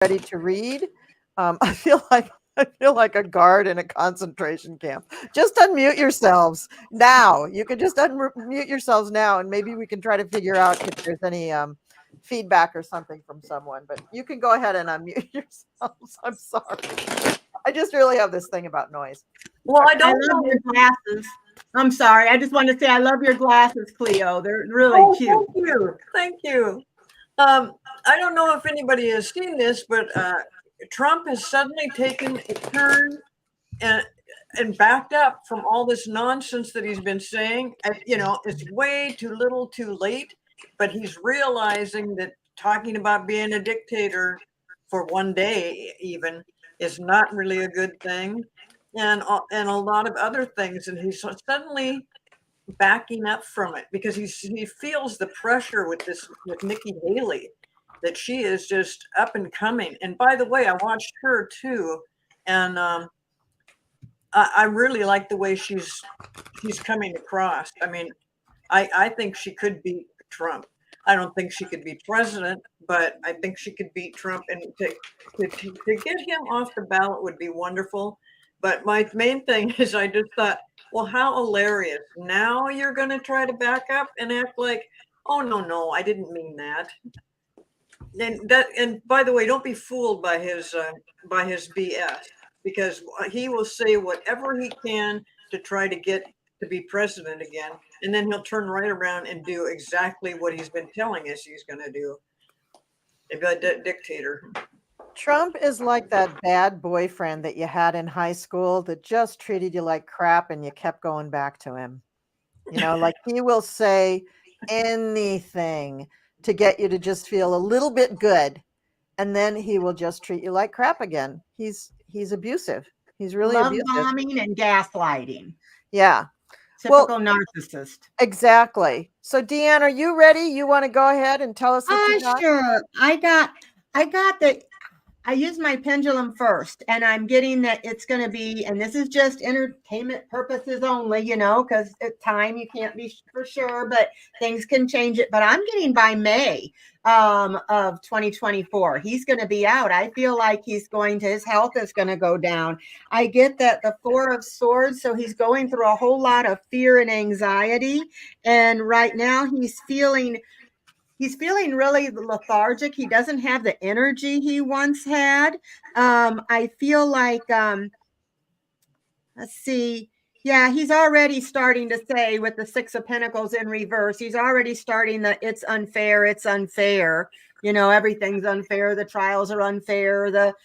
ready to read. I feel like a guard in a concentration camp. Just unmute yourselves now. You can just unmute yourselves now, and maybe we can try to figure out if there's any feedback or something from someone. But you can go ahead and unmute yourselves. I'm sorry. I just really have this thing about noise. Well, I I don't love know. your glasses. I'm sorry. I just want to say I love your glasses, Cleo. They're really cute. Thank you. Thank you. I don't know if anybody has seen this, but Trump has suddenly taken a turn and backed up from all this nonsense that he's been saying. It's way too little too late, but he's realizing that talking about being a dictator for one day even is not really a good thing, and a lot of other things. And he's suddenly backing up from it because he feels the pressure with Nikki Haley, that she is just up and coming. And by the way, I watched her too, and I really like the way she's coming across. I mean, I think she could beat Trump. I don't think she could be president, but I think she could beat Trump, and to get him off the ballot would be wonderful. But my main thing is, I just thought, well, how hilarious. Now you're going to try to back up and act like, oh, no, I didn't mean that. And by the way, don't be fooled by his BS, because he will say whatever he can to try to get to be president again, and then he'll turn right around and do exactly what he's been telling us he's going to do. Maybe a dictator. Trump is like that bad boyfriend that you had in high school that just treated you like crap and you kept going back to him. Like he will say anything to get you to just feel a little bit good, and then he will just treat you like crap again. He's abusive. He's really Love abusive. bombing and gaslighting. Yeah. Typical narcissist. Exactly. So Deanne, are you ready? You want to go ahead and tell us what you got? Sure. I got the I use my pendulum first, and I'm getting that it's going to be, and this is just entertainment purposes only, because at time you can't be for sure, but things can change it. But I'm getting by May of 2024, he's going to be out. I feel like his health is going to go down. I get that the Four of Swords, so he's going through a whole lot of fear and anxiety, and right now he's feeling really lethargic. He doesn't have the energy he once had. I feel like, let's see. Yeah, he's already starting to say with the Six of Pentacles in reverse, he's already starting it's unfair. It's unfair. Everything's unfair. The trials are unfair. The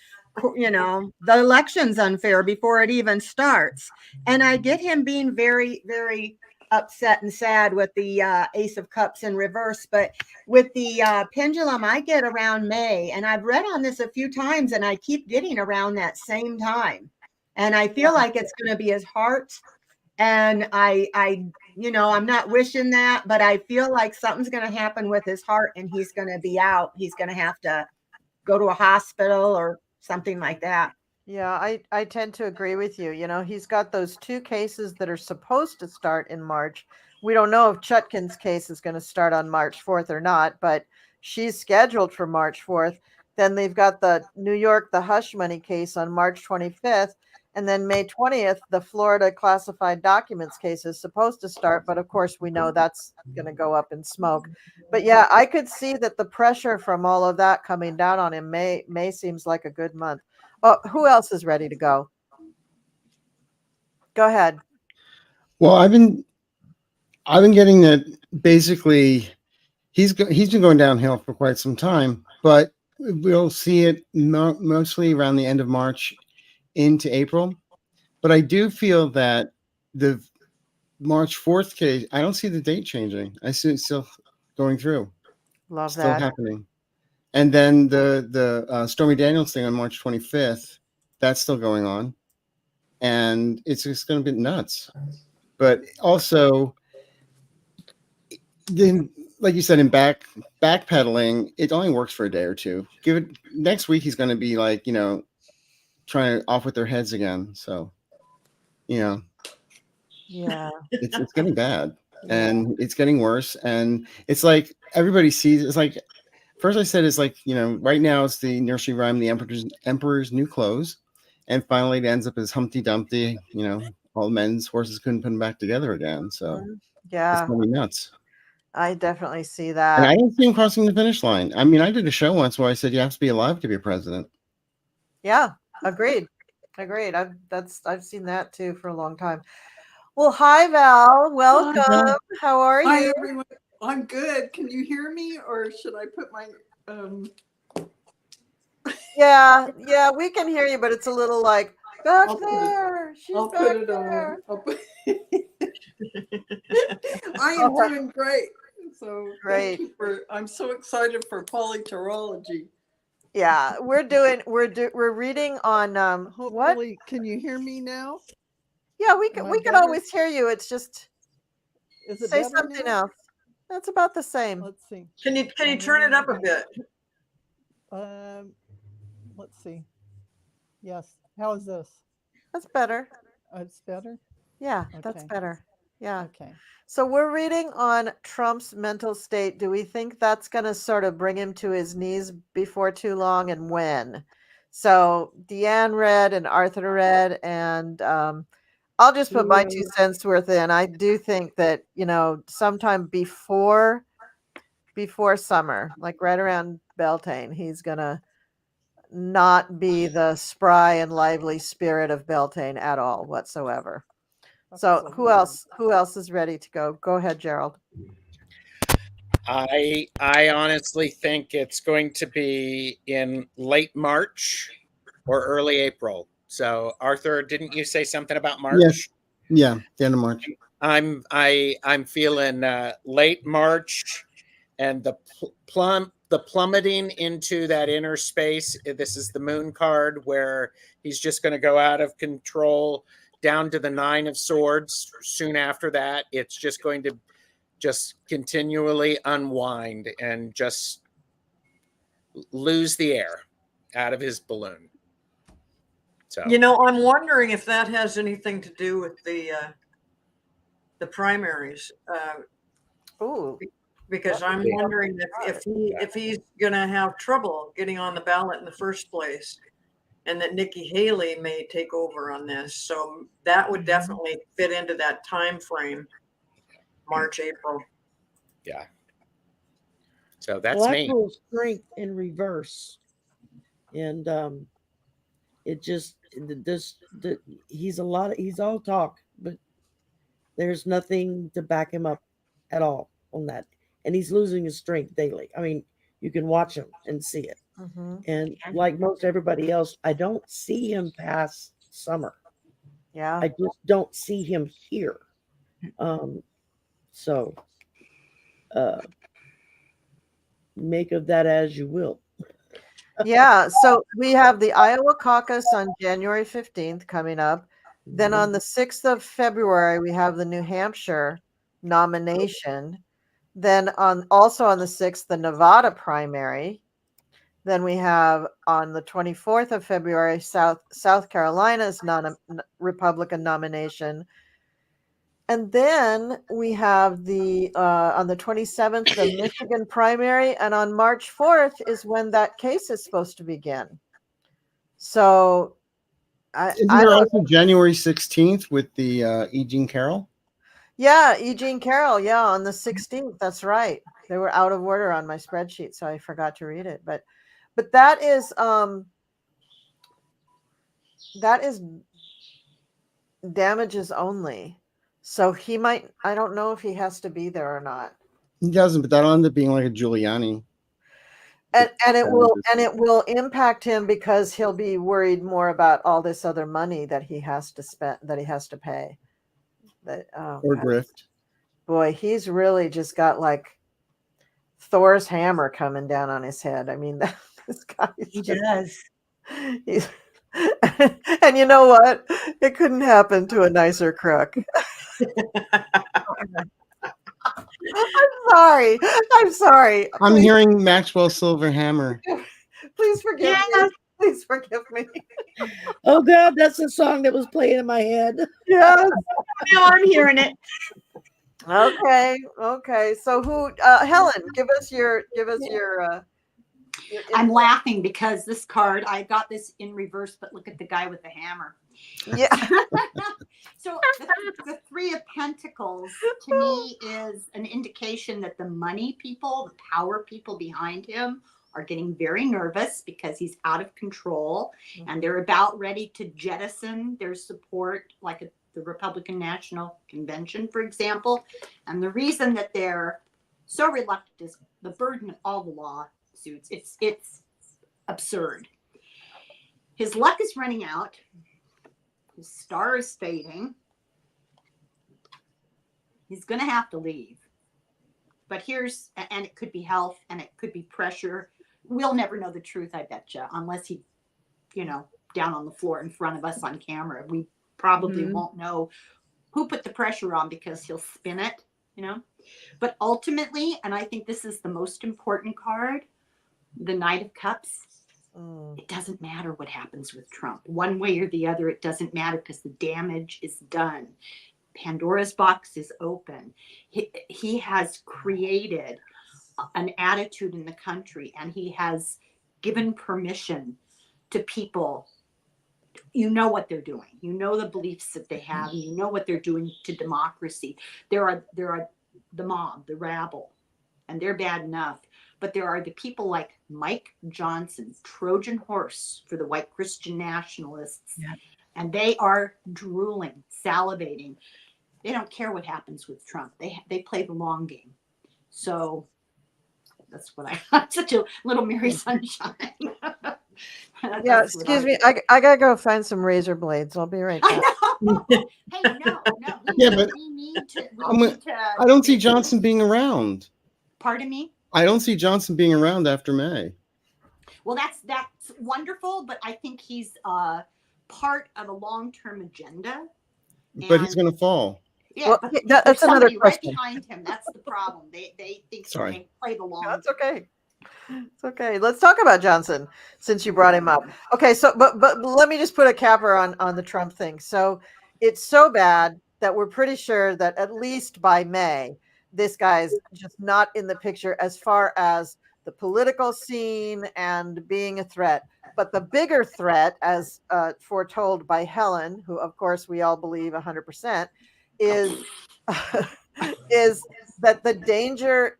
election's unfair before it even starts. And I get him being very, very upset and sad with the Ace of Cups in reverse. But with the pendulum, I get around May, and I've read on this a few times, and I keep getting around that same time. And I feel like it's going to be his heart. And I'm not wishing that, but I feel like something's going to happen with his heart, and he's going to be out. He's going to have to go to a hospital or something like that. Yeah, I tend to agree with you. He's got those two cases that are supposed to start in March. We don't know if Chutkin's case is going to start on March 4th or not, but she's scheduled for March 4th. Then they've got the New York, the hush money case on March 25th. And then May 20th, the Florida classified documents case is supposed to start. But of course, we know that's going to go up in smoke. But yeah, I could see that the pressure from all of that coming down on him. May seems like a good month. Oh, who else is ready to go? Go ahead. Well, I've been getting that basically he's been going downhill for quite some time, but we'll see it mostly around the end of March into April. But I do feel that the March 4th case, I don't see the date changing. I see it still going through. Love still that. happening. And then the Stormy Daniels thing on March 25th, that's still going on. And it's just going to be nuts. But also, then, like you said, in backpedaling, it only works for a day or two. Give it next week, he's going to be like, trying to off with their heads again. So, Yeah. It's getting bad, and it's getting worse. And it's like everybody sees, it's like first I said it's like, right now it's the nursery rhyme, the Emperor's New Clothes. And finally it ends up as Humpty Dumpty, all men's horses couldn't put them back together again. So it's Yeah, going to be nuts. I definitely see And that. I don't see him crossing the finish line. I mean, I did a show once where I said you have to be alive to be a president. Yeah, agreed. Agreed. I've seen that too for a long time. Well, hi Val, welcome. Val. How are Hi you? everyone. I'm good. Can you hear me, or should I put my Yeah, we can hear you, but it's a little like back I'll put it- there. She's I'll back put it there. on. I am doing great. So Great. thank you I'm so excited for PoliTarology. Yeah, we're reading on what? Hopefully, can you hear me now? Yeah, we Am I can better? always hear you. It's just Is it say better something now? else. That's about the same. Let's see. Can you turn it up a bit? Let's see. Yes. How is this? That's better. It's better. Yeah, that's Okay. better. Yeah. Okay. So we're reading on Trump's mental state. Do we think that's going to sort of bring him to his knees before too long, and when? So Deanne read and Arthur read, and I'll just put my 2 cents worth in. I do think that, sometime before summer, like right around Beltane, he's going to not be the spry and lively spirit of Beltane at all whatsoever. So who else is ready to go? Go ahead, Gerald. I honestly think it's going to be in late March or early April. So Arthur, didn't you say something about March? Yes. Yeah, the end of March. I'm feeling late March, and the plummeting into that inner space. This is the moon card where he's just going to go out of control down to the 9 of Swords. Soon after that, it's just going to just continually unwind and just lose the air out of his balloon. So I'm wondering if that has anything to do with the primaries. Ooh. Because I'm wondering if he's going to have trouble getting on the ballot in the first place, and that Nikki Haley may take over on this. So that would definitely fit into that time frame, March, April. Yeah. So that's me. Black strength in reverse, and it just he's all talk, but there's nothing to back him up at all on that, and he's losing his strength daily. I mean, you can watch him and see it. Mm-hmm. And like most everybody else, I don't see him past summer. Yeah. I just don't see him here. So make of that as you will. Yeah. So we have the Iowa caucus on January 15th coming up. Then on the 6th of February, we have the New Hampshire nomination. Then also on the 6th, the Nevada primary. Then we have on the 24th of February, South Carolina's Republican nomination. And then we have on the 27th, the Michigan primary. And on March 4th is when that case is supposed to begin. So Isn't there also January 16th with the E. Jean Carroll? Yeah, E. Jean Carroll. Yeah, on the 16th. That's right. They were out of order on my spreadsheet, so I forgot to read it. But that is damages only. So he might. I don't know if he has to be there or not. He doesn't, but that'll end up being like a Giuliani. And it will impact him because he'll be worried more about all this other money that he has to spend, that he has to pay. Or grift. Boy, he's really just got like Thor's hammer coming down on his head. I mean, this guy. He does. And you know what? It couldn't happen to a nicer crook. I'm sorry. I'm hearing Maxwell Silver Hammer. Please forgive me. Please forgive me. Oh God, that's the song that was playing in my head. Yes. Now I'm hearing it. Okay. So who? Helen, give us your I'm laughing because this card, I got this in reverse, but look at the guy with the hammer. Yeah. So the Three of Pentacles to me is an indication that the money people, the power people behind him are getting very nervous because he's out of control and they're about ready to jettison their support, like the Republican National Convention, for example. And the reason that they're so reluctant is the burden of all the lawsuits. It's absurd. His luck is running out. His star is fading. He's going to have to leave. But and it could be health and it could be pressure. We'll never know the truth, I betcha, unless he, down on the floor in front of us on camera. We probably won't know who put the pressure on because he'll spin it, But ultimately, and I think this is the most important card, the Knight of Cups. It doesn't matter what happens with Trump. One way or the other, it doesn't matter because the damage is done. Pandora's box is open. He has created an attitude in the country and he has given permission to people. You know what they're doing. You know the beliefs that they have. And you know what they're doing to democracy. There are the mob, the rabble, and they're bad enough. But there are the people like Mike Johnson, Trojan horse for the white Christian nationalists. Yeah. And they are drooling, salivating. They don't care what happens with Trump. They play the long game. So that's what I'm such a little Mary Sunshine. Yeah, excuse me. I gotta go find some razor blades. I'll be right back. Hey, no. We need to. I don't see Johnson being around. Pardon me? I don't see Johnson being around after May. Well, that's wonderful, but I think he's part of a long-term agenda. But he's going to fall. Yeah, well, but that's another question. Right behind him. That's the problem. They think he can play the long. That's okay. It's okay. Let's talk about Johnson since you brought him up. Okay, so but let me just put a capper on the Trump thing. So it's so bad that we're pretty sure that at least by May, this guy is just not in the picture as far as the political scene and being a threat. But the bigger threat, as foretold by Helen, who of course we all believe 100%, is is that the danger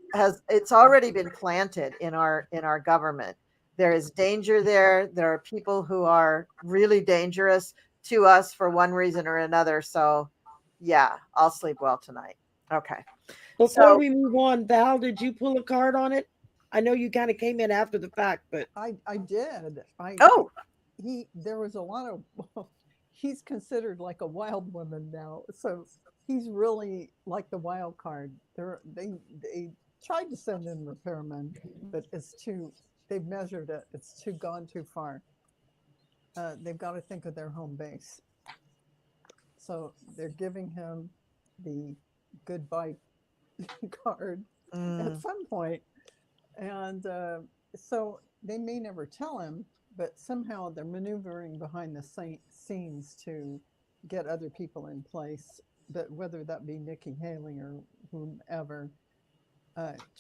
it's already been planted in our government. There is danger there. There are people who are really dangerous to us for one reason or another. So yeah, I'll sleep well tonight. Okay. Before we move on, Val, did you pull a card on it? I know you kind of came in after the fact, but I did. There was a lot of he's considered like a wild woman now. So he's really like the wild card. They tried to send in repairmen, but they've measured it. It's gone too far. They've got to think of their home base. So they're giving him the goodbye card at some point. And so they may never tell him, but somehow they're maneuvering behind the scenes to get other people in place. But whether that be Nikki Haley or whomever,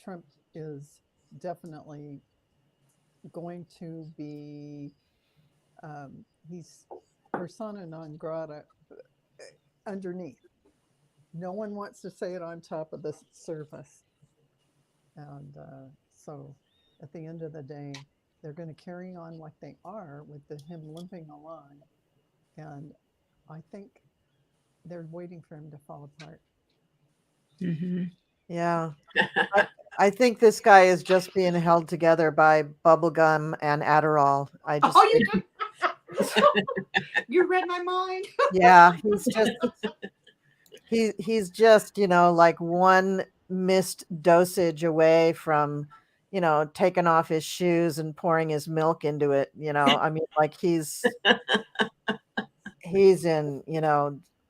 Trump is definitely going to be, he's persona non grata underneath. No one wants to say it on top of the surface. And so at the end of the day, they're going to carry on like they are with him limping along. And I think they're waiting for him to fall apart. Mm-hmm. Yeah. I think this guy is just being held together by bubblegum and Adderall. You read my mind. Yeah, he's just, like one missed dosage away from, taking off his shoes and pouring his milk into it. I mean, like he's in,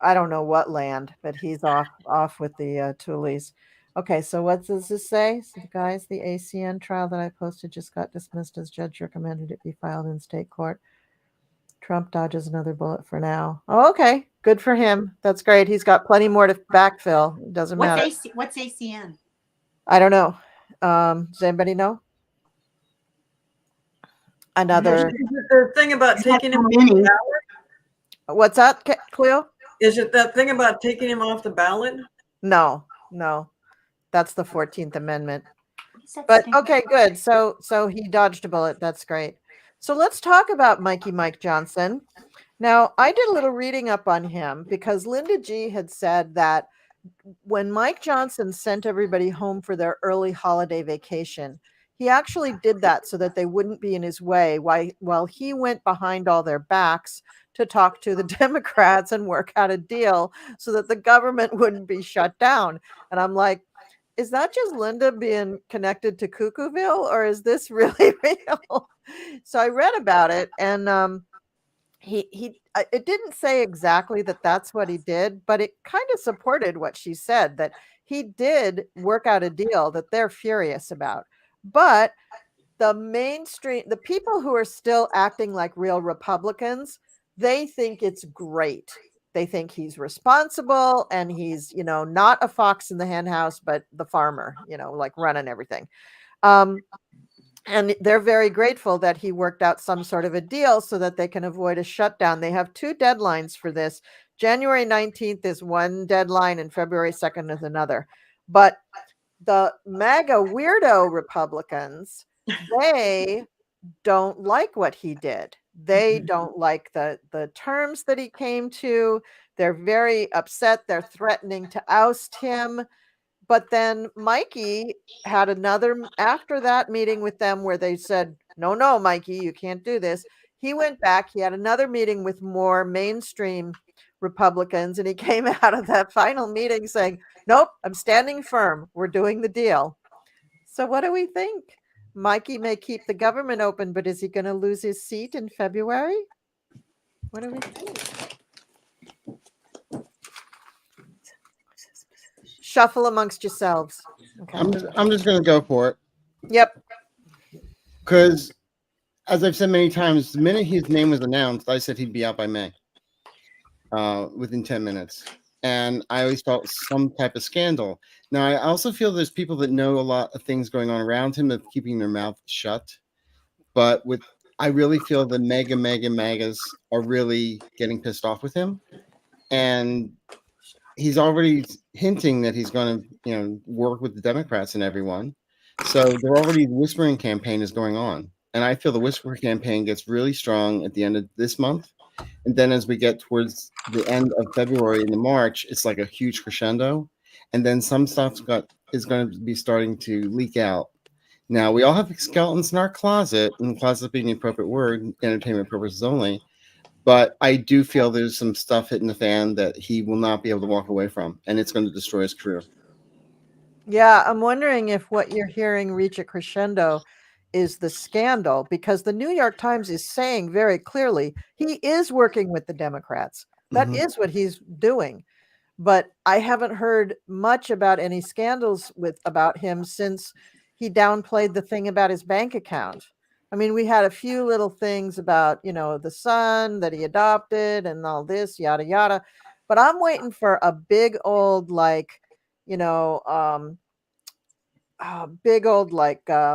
I don't know what land, but he's off with the Toolies. Okay, so what does this say? So guys, the ACN trial that I posted just got dismissed as judge recommended it be filed in state court. Trump dodges another bullet for now. Oh, okay. Good for him. That's great. He's got plenty more to backfill. It doesn't matter. What's ACN? I don't know. Does anybody know? another. Is it the thing about Is that taking him how off the many? ballot? What's that, Cleo? Is it that thing about taking him off the ballot? No, no, that's the 14th Amendment. What is that But stink? okay, good. So he dodged a bullet. That's great. So let's talk about Mike Johnson. Now, I did a little reading up on him because Linda G had said that when Mike Johnson sent everybody home for their early holiday vacation, he actually did that so that they wouldn't be in his way while he went behind all their backs to talk to the Democrats and work out a deal so that the government wouldn't be shut down. And I'm like, is that just Linda being connected to Cuckooville, or is this really real? So I read about it, and it didn't say exactly that that's what he did, but it kind of supported what she said, that he did work out a deal that they're furious about. But the people who are still acting like real Republicans, they think it's great. They think he's responsible and he's, not a fox in the hen house, but the farmer, like running everything. And they're very grateful that he worked out some sort of a deal so that they can avoid a shutdown. They have 2 deadlines for this. January 19th is one deadline and February 2nd is another. But the MAGA weirdo Republicans, they don't like what he did. They don't like the terms that he came to. They're very upset. They're threatening to oust him. But then Mikey had after that meeting with them where they said, no, Mikey, you can't do this. He went back. He had another meeting with more mainstream Republicans, and he came out of that final meeting saying, nope, I'm standing firm. We're doing the deal. So what do we think? Mikey may keep the government open, but is he going to lose his seat in February? What do we think? Shuffle amongst yourselves. Okay. I'm just going to go for it. Yep. Because, as I've said many times, the minute his name was announced, I said he'd be out by May, within 10 minutes. And I always felt some type of scandal. Now, I also feel there's people that know a lot of things going on around him of keeping their mouth shut. But I really feel the MAGAs are really getting pissed off with him. And he's already hinting that he's going to, work with the Democrats and everyone. So they're already, the whispering campaign is going on. And I feel the whisper campaign gets really strong at the end of this month. And then as we get towards the end of February into March, it's like a huge crescendo. And then some stuff is going to be starting to leak out. Now, we all have skeletons in our closet, and closet being the appropriate word, entertainment purposes only. But I do feel there's some stuff hitting the fan that he will not be able to walk away from, and it's going to destroy his career. Yeah, I'm wondering if what you're hearing reach a crescendo is the scandal, because the New York Times is saying very clearly he is working with the Democrats. That is what he's doing. But I haven't heard much about any scandals about him since he downplayed the thing about his bank account. I mean, we had a few little things about, the son that he adopted and all this, yada, yada. But I'm waiting for a big old,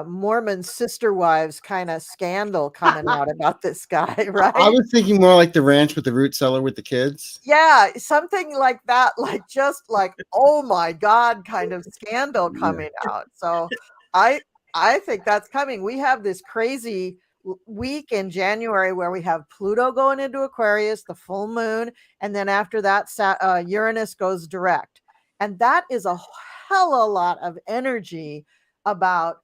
Mormon sister wives kind of scandal coming out about this guy, right? I was thinking more like the ranch with the root cellar with the kids. Yeah, something like that, oh my God kind of scandal coming out. So I think that's coming. We have this crazy week in January where we have Pluto going into Aquarius, the full moon, and then after that Uranus goes direct. And that is a hell of a lot of energy about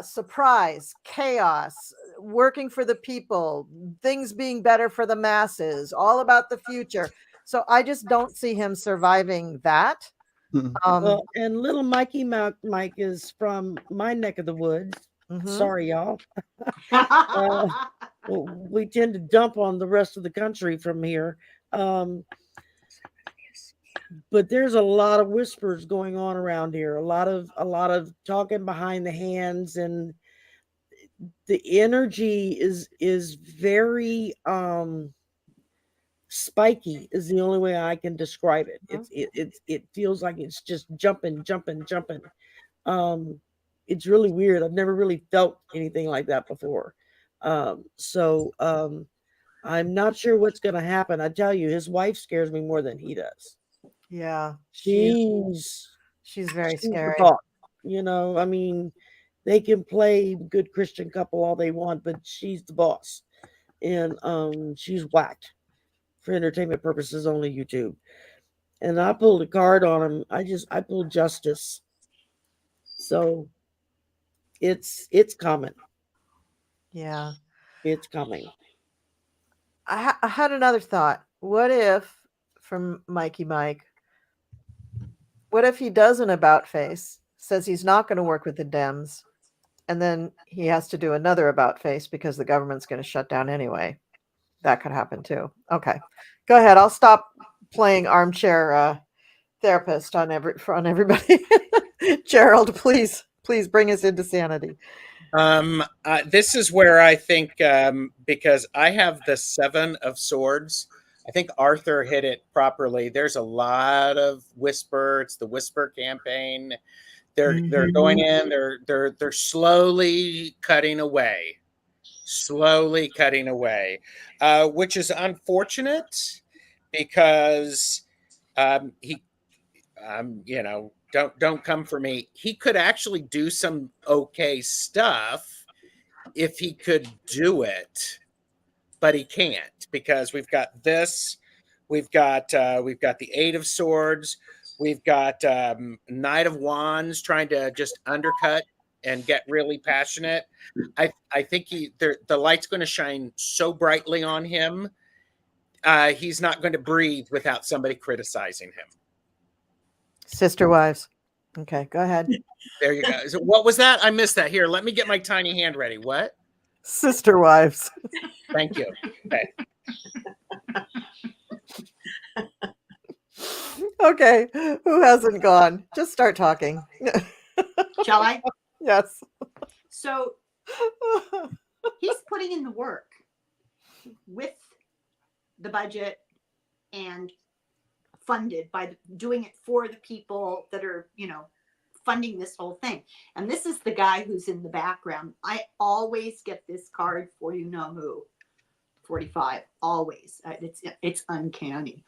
surprise, chaos, working for the people, things being better for the masses, all about the future. So I just don't see him surviving that. Well, and little Mikey Mike is from my neck of the woods. Sorry, y'all. We tend to dump on the rest of the country from here. But there's a lot of whispers going on around here, a lot of talking behind the hands, and the energy is very spiky is the only way I can describe it. It feels like it's just jumping. It's really weird. I've never really felt anything like that before. I'm not sure what's going to happen. I tell you, his wife scares me more than he does. Yeah, She's very she's the scary. boss. You know, I mean, they can play good Christian couple all they want, but she's the boss, and she's whacked for entertainment purposes only. YouTube, and I pulled a card on him. I pulled justice, so it's coming. Yeah. It's coming. I had another thought. What if, from Mikey Mike, what if he does an about face, says he's not going to work with the Dems, and then he has to do another about face because the government's going to shut down anyway? That could happen too. Okay, go ahead. I'll stop playing armchair therapist on everybody. Gerald, please bring us into sanity. This is where I think, because I have the 7 of Swords, I think Arthur hit it properly. There's a lot of whisper. It's the whisper campaign. They're going in. They're slowly cutting away, which is unfortunate because he, don't come for me. He could actually do some okay stuff if he could do it, but he can't because we've got this, we've got the 8 of Swords, we've got Knight of Wands trying to just undercut and get really passionate. I think the light's going to shine so brightly on him. He's not going to breathe without somebody criticizing him. Sister wives. Okay, go ahead. There you go. So what was that? I missed that. Here, let me get my tiny hand ready. What? Sister wives. Thank you. Okay. Okay, who hasn't gone? Just start talking. Shall I? Yes. So he's putting in the work with the budget and funded by doing it for the people that are, funding this whole thing. And this is the guy who's in the background. I always get this card for who. 45, always. It's uncanny.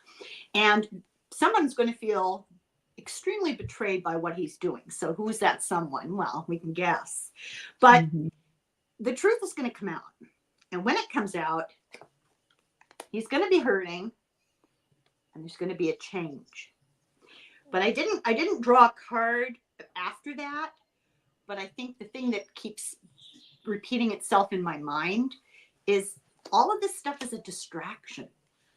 And someone's going to feel extremely betrayed by what he's doing. So who's that someone? Well, we can guess. But the truth is going to come out. And when it comes out, he's going to be hurting and there's going to be a change. But I didn't draw a card after that, but I think the thing that keeps repeating itself in my mind is all of this stuff is a distraction.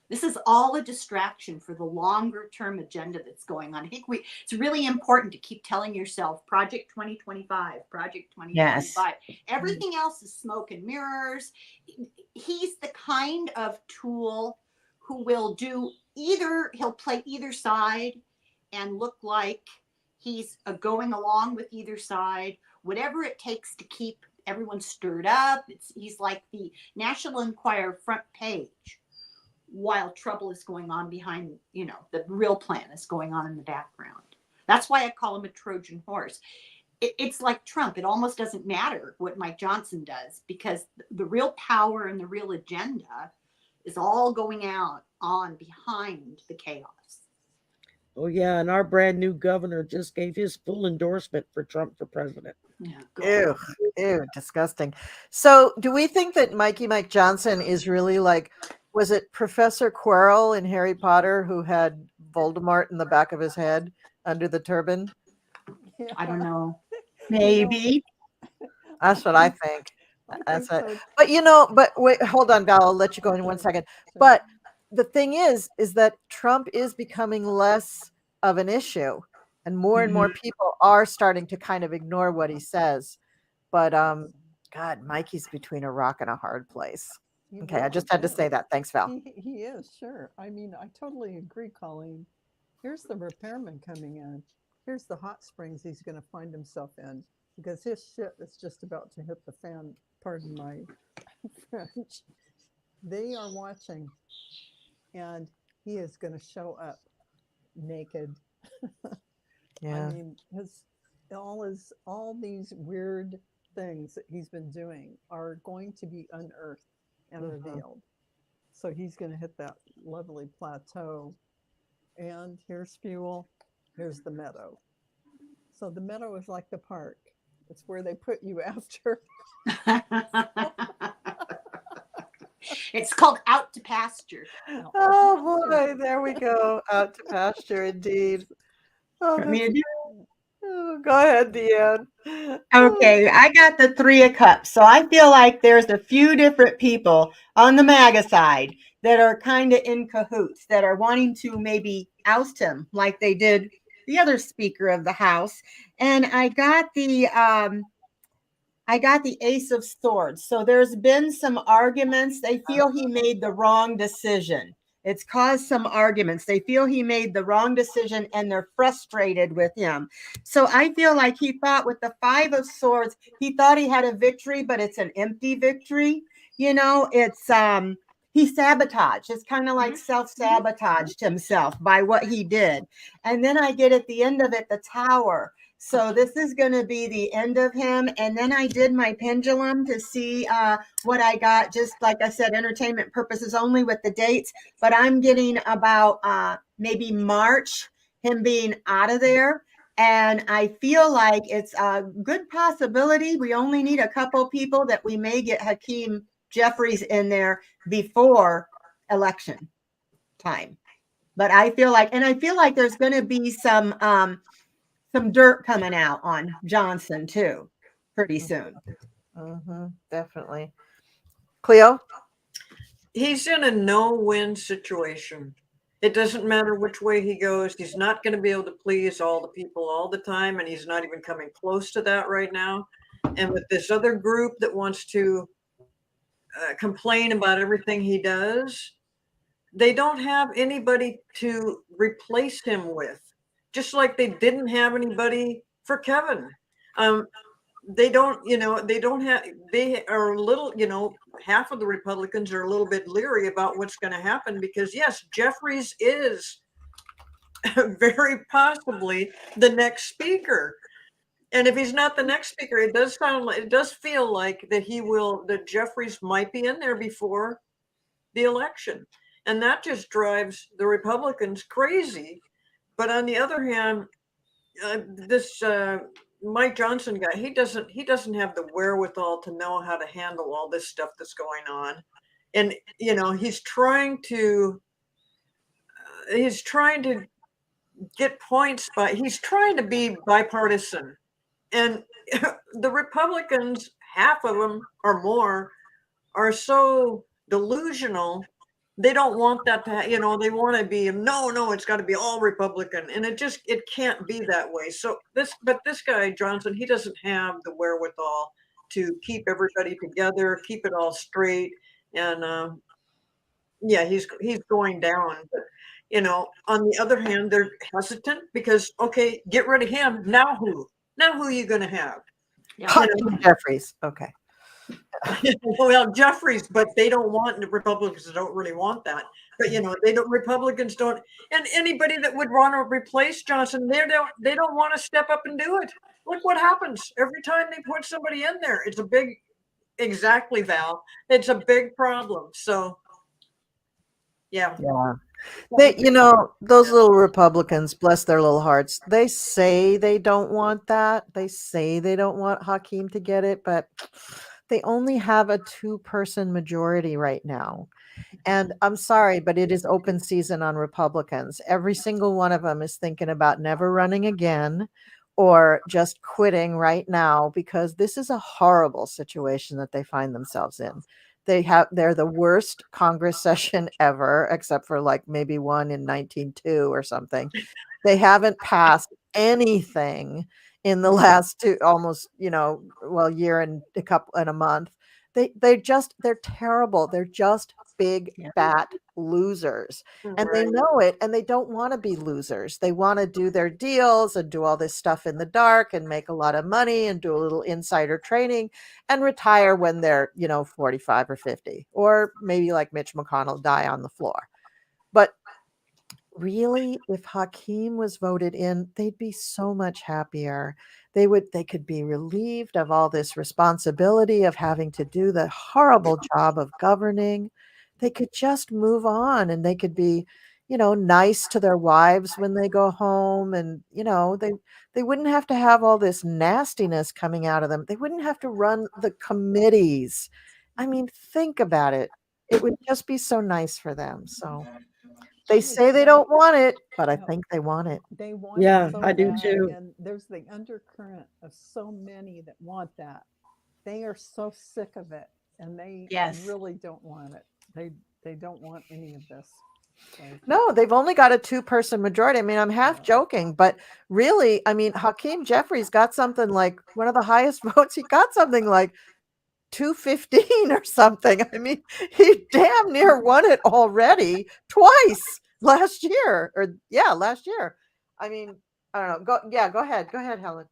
This is all a distraction for the longer term agenda that's going on. I think it's really important to keep telling yourself Project 2025, Project 2025. Yes. Everything else is smoke and mirrors. He's the kind of tool who will he'll play either side and look like he's going along with either side, whatever it takes to keep everyone stirred up. He's like the National Enquirer front page while trouble is going on behind, the real plan is going on in the background. That's why I call him a Trojan horse. It's like Trump. It almost doesn't matter what Mike Johnson does because the real power and the real agenda is all going on behind the chaos. Oh, yeah. And our brand new governor just gave his full endorsement for Trump for president. Yeah, ew, disgusting. So do we think that Mikey Mike Johnson is really like, was it Professor Quirrell in Harry Potter who had Voldemort in the back of his head under the turban? Yeah. I don't know. Maybe. That's what I think. That's it. So. But wait, hold on, Val. I'll let you go in 1 second. But the thing is that Trump is becoming less of an issue, and more people are starting to kind of ignore what he says. But God, Mikey's between a rock and a hard place. Okay, I just had to say that. Thanks, Val. He is, sure. I mean, I totally agree, Colleen. Here's the repairman coming in. Here's the hot springs he's going to find himself in because his shit is just about to hit the fan. Pardon my French. They are watching, and he is going to show up naked. Yeah. I mean, all these weird things that he's been doing are going to be unearthed and revealed. So he's going to hit that lovely plateau. And here's fuel. Here's the meadow. So the meadow is like the park. It's where they put you after. It's called out to pasture. Oh boy, there we go. Out to pasture indeed. Oh, Want me to that's, do- go ahead, Deanne. Okay, I got the 3 of cups. So I feel like there's a few different people on the MAGA side that are kind of in cahoots, that are wanting to maybe oust him like they did the other Speaker of the House. And I got the Ace of Swords. So there's been some arguments. They feel he made the wrong decision. It's caused some arguments. They feel he made the wrong decision and they're frustrated with him. So I feel like he thought with the 5 of Swords, he thought he had a victory, but it's an empty victory. You know, it's he sabotaged. It's kind of like self-sabotaged himself by what he did. And then I get at the end of it, the Tower. So this is going to be the end of him. And then I did my pendulum to see what I got. Just like I said, entertainment purposes only with the dates. But I'm getting about maybe March, him being out of there. And I feel like it's a good possibility. We only need a couple people that we may get Hakeem Jeffries in there before election time. But I feel like there's going to be some dirt coming out on Johnson too, pretty soon. Definitely. Cleo? He's in a no-win situation. It doesn't matter which way he goes. He's not going to be able to please all the people all the time, and he's not even coming close to that right now. And with this other group that wants to complain about everything he does, they don't have anybody to replace him with. Just like they didn't have anybody for Kevin. They don't have, they are a little, half of the Republicans are a little bit leery about what's going to happen because yes, Jeffries is very possibly the next speaker. And if he's not the next speaker, it does feel like that Jeffries might be in there before the election. And that just drives the Republicans crazy. But on the other hand, this Mike Johnson guy, he doesn't have the wherewithal to know how to handle all this stuff that's going on. And, he's trying to get points he's trying to be bipartisan. And the Republicans, half of them or more, are so delusional. They don't want that to, they want to be, no, it's got to be all Republican. And it can't be that way. So this guy, Johnson, he doesn't have the wherewithal to keep everybody together, keep it all straight. And he's going down. But, on the other hand, they're hesitant because, okay, get rid of him. Now who? Now who are you going to have? Hakeem Jeffries. Okay. Well, Jeffries, but they don't want, the Republicans don't really want that. But Republicans don't, and anybody that would want to replace Johnson, they don't want to step up and do it. Look what happens every time they put somebody in there. It's a big, exactly, Val. It's a big problem. So, yeah. They, those little Republicans, bless their little hearts, they say they don't want that. They say they don't want Hakeem to get it, but they only have a 2-person majority right now. And I'm sorry, but it is open season on Republicans. Every single one of them is thinking about never running again or just quitting right now because this is a horrible situation that they find themselves in. They're the worst Congress session ever, except for like maybe one in 1902 or something. They haven't passed anything in the last almost year and a month. They're terrible. They're just big fat losers, and they know it, and they don't want to be losers. They want to do their deals and do all this stuff in the dark and make a lot of money and do a little insider trading and retire when they're 45 or 50, or maybe like Mitch McConnell, die on the floor. But really, if Hakeem was voted in, they'd be so much happier. they could be relieved of all this responsibility of having to do the horrible job of governing. They could just move on, and they could be, nice to their wives when they go home, and they wouldn't have to have all this nastiness coming out of them. They wouldn't have to run the committees. I mean, think about it. It would just be so nice for them. So they say they don't want it, but I No. think they want it. They want Yeah, it so I do bad, too. and there's the undercurrent of so many that want that. They are so sick of it, and they Yes. really don't want it. They don't want any of this. So, No, they've only got a 2-person majority. I mean, I'm half Yeah. joking, but really, I mean, Hakeem Jeffries got something like one of the highest votes. He got something like 215 or something. I mean, he damn near won it already twice last year. Last year. I mean, I don't know. Go ahead. Go ahead, Helen.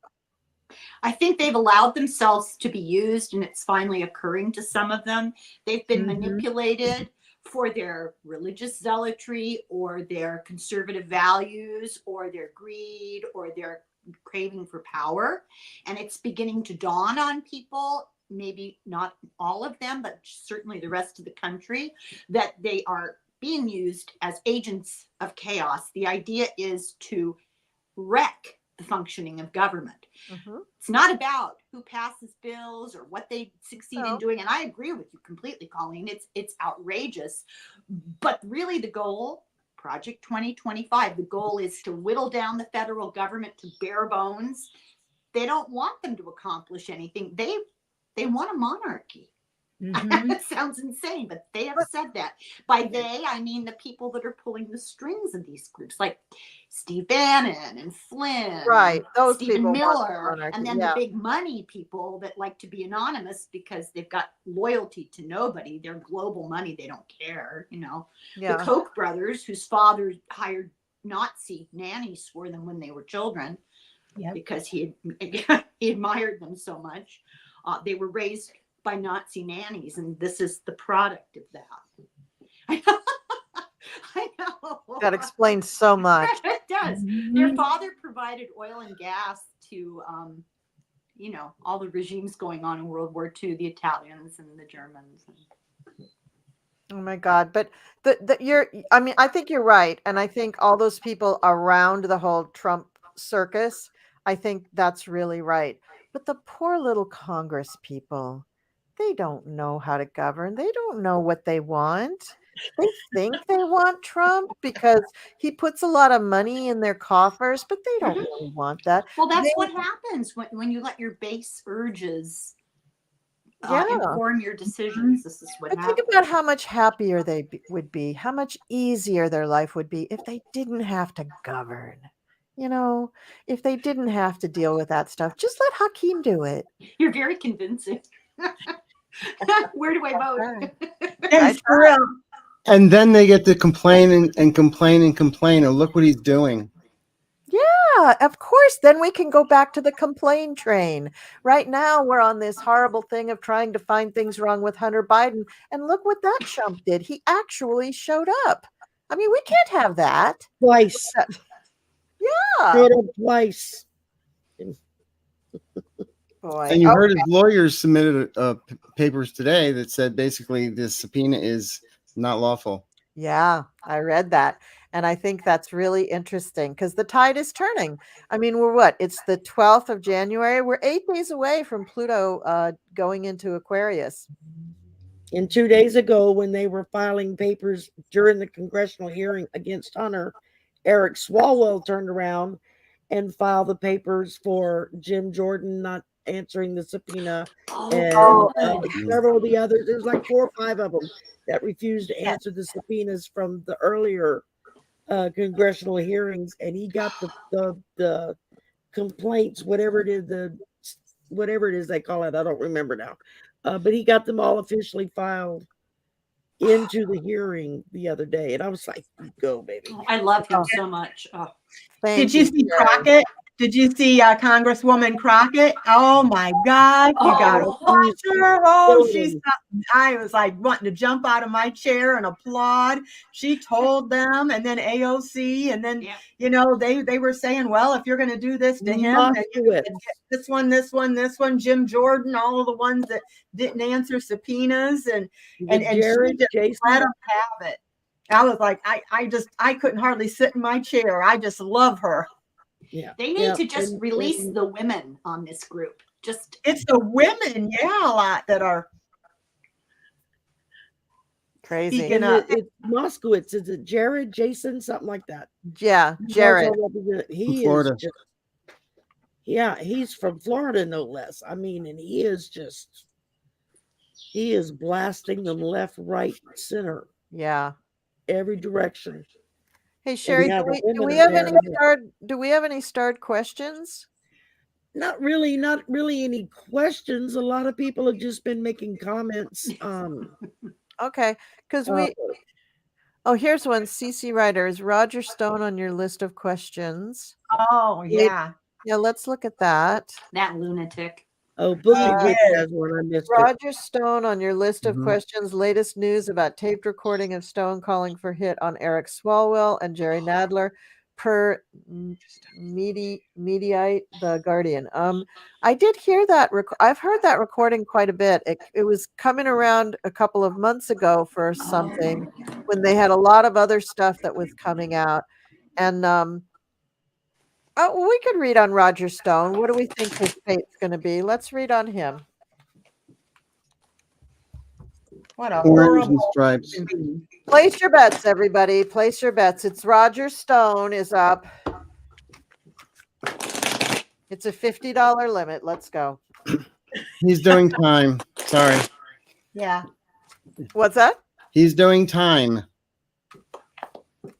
I think they've allowed themselves to be used, and it's finally occurring to some of them. They've been manipulated for their religious zealotry or their conservative values or their greed or their craving for power. And it's beginning to dawn on people, maybe not all of them, but certainly the rest of the country, that they are being used as agents of chaos. The idea is to wreck the functioning of government. It's not about who passes bills or what they succeed in doing. And I agree with you completely, Colleen. It's outrageous. But really the goal, Project 2025, the goal is to whittle down the federal government to bare bones. They don't want them to accomplish anything. They want a monarchy. It sounds insane, but they have said that. By they, I mean the people that are pulling the strings of these groups, like Steve Bannon and Flynn, Right, those Stephen people want the Miller, monarchy, and then yeah. the big money people that like to be anonymous because they've got loyalty to nobody. They're global money. They don't care, The Yeah. Koch brothers, whose father hired Nazi nannies for them when they were children, because he admired them so much. They were raised by Nazi nannies, and this is the product of that. I know. That explains so much. It does. Their father provided oil and gas to, all the regimes going on in World War II, the Italians and the Germans. Oh my God. But I think you're right. And I think all those people around the whole Trump circus, I think that's really right. But the poor little Congress people, they don't know how to govern. They don't know what they want. They think they want Trump because he puts a lot of money in their coffers, but they don't really want that. Well, that's what happens when you let your base urges inform your decisions. This is what But happens. think about how much happier they would be, how much easier their life would be if they didn't have to govern. If they didn't have to deal with that stuff, just let Hakeem do it. You're very convincing. Where do I vote? Yes, for real. And then they get to complain and complain and complain. And look what he's doing. Yeah, of course. Then we can go back to the complaint train. Right now, we're on this horrible thing of trying to find things wrong with Hunter Biden. And look what that chump did. He actually showed up. I mean, we can't have that. Twice. Yeah. Showed up twice. Boy. And you heard his lawyers submitted papers today that said basically this subpoena is not lawful. Yeah, I read that. And I think that's really interesting because the tide is turning. I mean, we're what? It's the 12th of January. We're 8 days away from Pluto going into Aquarius. And 2 days ago, when they were filing papers during the congressional hearing against Hunter, Eric Swalwell turned around and filed the papers for Jim Jordan not answering the subpoena, and several of the others. There's like 4 or 5 of them that refused to answer the subpoenas from the earlier congressional hearings, and he got the complaints, whatever it is they call it. I don't remember now, but he got them all officially filed into the hearing the other day, and I was like, "Go, baby!" I love him so much. Oh. Did you see Crockett? Did you see Congresswoman Crockett? Oh my God, you got to Oh. watch her. Oh, she's Killing. something. I was like wanting to jump out of my chair and applaud. She told them, and then AOC, and then Yeah. you know they were saying, well, if you're going to do this to him, then you Moskowitz. can get this one, Jim Jordan, all of the ones that didn't answer subpoenas, and The she Jared just Jason. let them have it. I was like, I couldn't hardly sit in my chair. I just love her. Yeah. They need to just release the women on this group. Just It's the women, yeah, a lot that are Crazy. speaking Is up. it's Moskowitz? Is it Jared Jason? Something like that. Yeah, He Jared. He Florida. is just. Yeah, he's from Florida, no less. I mean, and he is blasting them left, right, center, Yeah. every direction. Hey Sherry, yeah, do the we, do women we are have there. any starred questions? Not really any questions. A lot of people have just been making comments. Okay, because here's one. CC Ryder, is Roger Stone on your list of questions? Oh, yeah. Yeah, let's look at that. that lunatic. Bookie He Woods is. has one. I missed it. Roger Stone on your list of Mhm. questions. Latest news about taped recording of Stone calling for hit on Eric Swalwell and Jerry Nadler per Mediaite, The Guardian. I did hear that. I've heard that recording quite a bit. It was coming around a couple of months ago for something when they had a lot of other stuff that was coming out. And we could read on Roger Stone. What do we think his fate's going to be? Let's read on him. What a Orange and horrible stripes. human being. Place your bets, everybody. Place your bets. It's Roger Stone is up. It's a $50 limit. Let's go. He's doing time. Sorry. Yeah, What's that? He's doing time.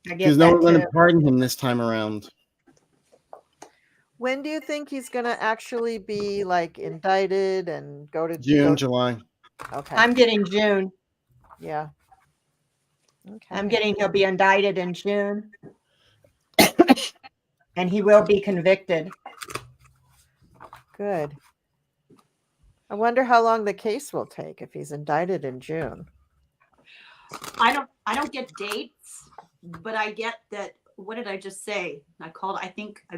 I get Because no that one's going too. to pardon him this time around. When do you think he's going to actually be like indicted and go to June, July. Okay. I'm getting June. Yeah. Okay. I'm getting he'll be indicted in June. And he will be convicted. Good. I wonder how long the case will take if he's indicted in June. I don't get dates, but I get that. What did I just say? I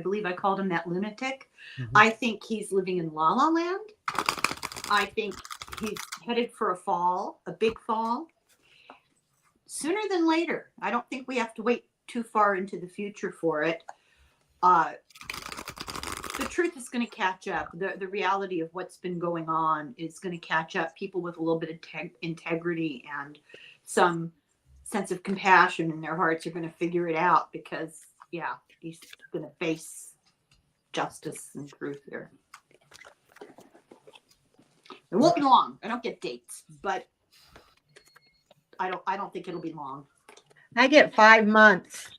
believe I called him that lunatic. Mhm. I think he's living in La La Land. I think he's headed for a big fall. Sooner than later. I don't think we have to wait too far into the future for it. The truth is going to catch up. The reality of what's been going on is going to catch up. People with a little bit of integrity and some sense of compassion in their hearts are going to figure it out because, yeah, he's going to face justice and truth here. It won't be long. I don't get dates, but I don't think it'll be long. I get 5 months,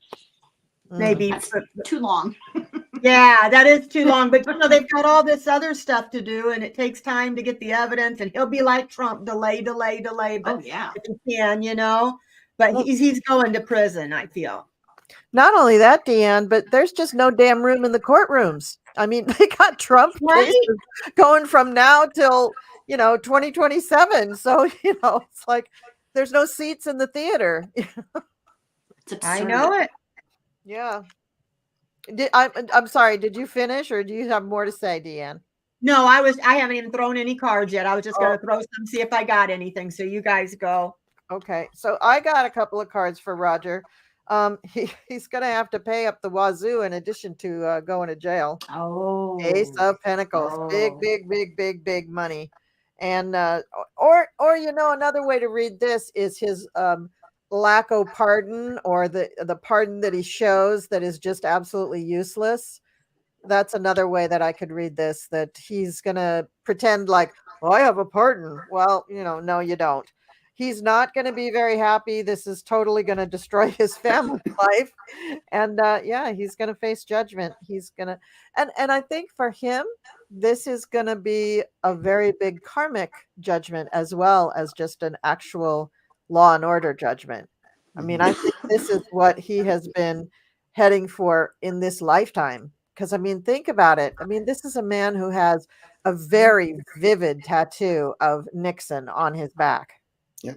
maybe. That's too long. Yeah, that is too long. But you know, they've got all this other stuff to do, and it takes time to get the evidence. And he'll be like Trump, delay. But Yeah. if he can, you know. But he's going to prison, I feel. Not only that, Deanne, but there's just no damn room in the courtrooms. I mean, they got Trump cases going from now till 2027. So it's like there's no seats in the theater. I know it. Yeah. I'm sorry. Did you finish, or do you have more to say, Deanne? No, I haven't even thrown any cards yet. I was just going to throw some, see if I got anything. So you guys go. Okay, so I got a couple of cards for Roger. He's going to have to pay up the wazoo in addition to going to jail. Oh. Ace of Pentacles, big money, and or another way to read this is his lack of pardon, or the pardon that he shows that is just absolutely useless. That's another way that I could read this, that he's going to pretend like, I have a pardon. Well, no, you don't. He's not going to be very happy. This is totally going to destroy his family life. And he's going to face judgment. He's going to, and I think for him, this is going to be a very big karmic judgment as well as just an actual law and order judgment. I mean, I think this is what he has been heading for in this lifetime. Because I mean, think about it. I mean, this is a man who has a very vivid tattoo of Nixon on his back. I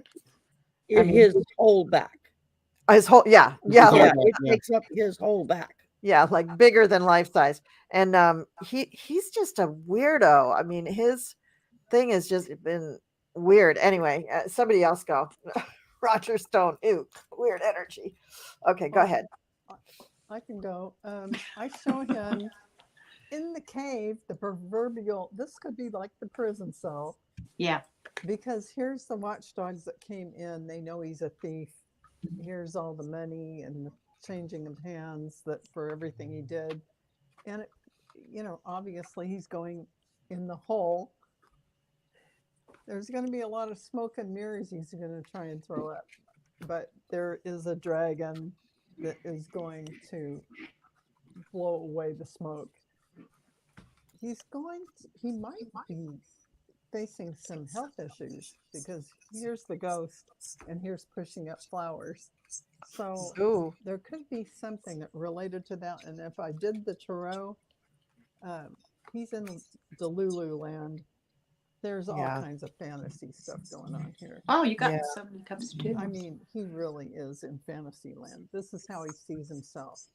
mean, His whole back. his whole, yeah, Yeah. Yeah, back, it yeah. takes up his whole back. yeah, like bigger than life size. And he's just a weirdo. I mean, his thing has just been weird. Anyway, somebody else go. Roger Stone. Ew, weird energy. Okay, go ahead. I can go. I show him in the cave, the proverbial, this could be like the prison cell, Yeah. because here's the watchdogs that came in. They know he's a thief. Here's all the money and the changing of hands that for everything he did. And, obviously he's going in the hole. There's going to be a lot of smoke and mirrors he's going to try and throw up. But there is a dragon that is going to blow away the smoke. He might be facing some health issues, because here's the ghost and here's pushing up flowers. So Ooh, there could be something related to that. And if I did the tarot, he's in Delulu land. There's all Yeah. kinds of fantasy stuff going on here. Oh, you got Yeah. so many cups too. I mean, he really is in fantasy land. This is how he sees himself.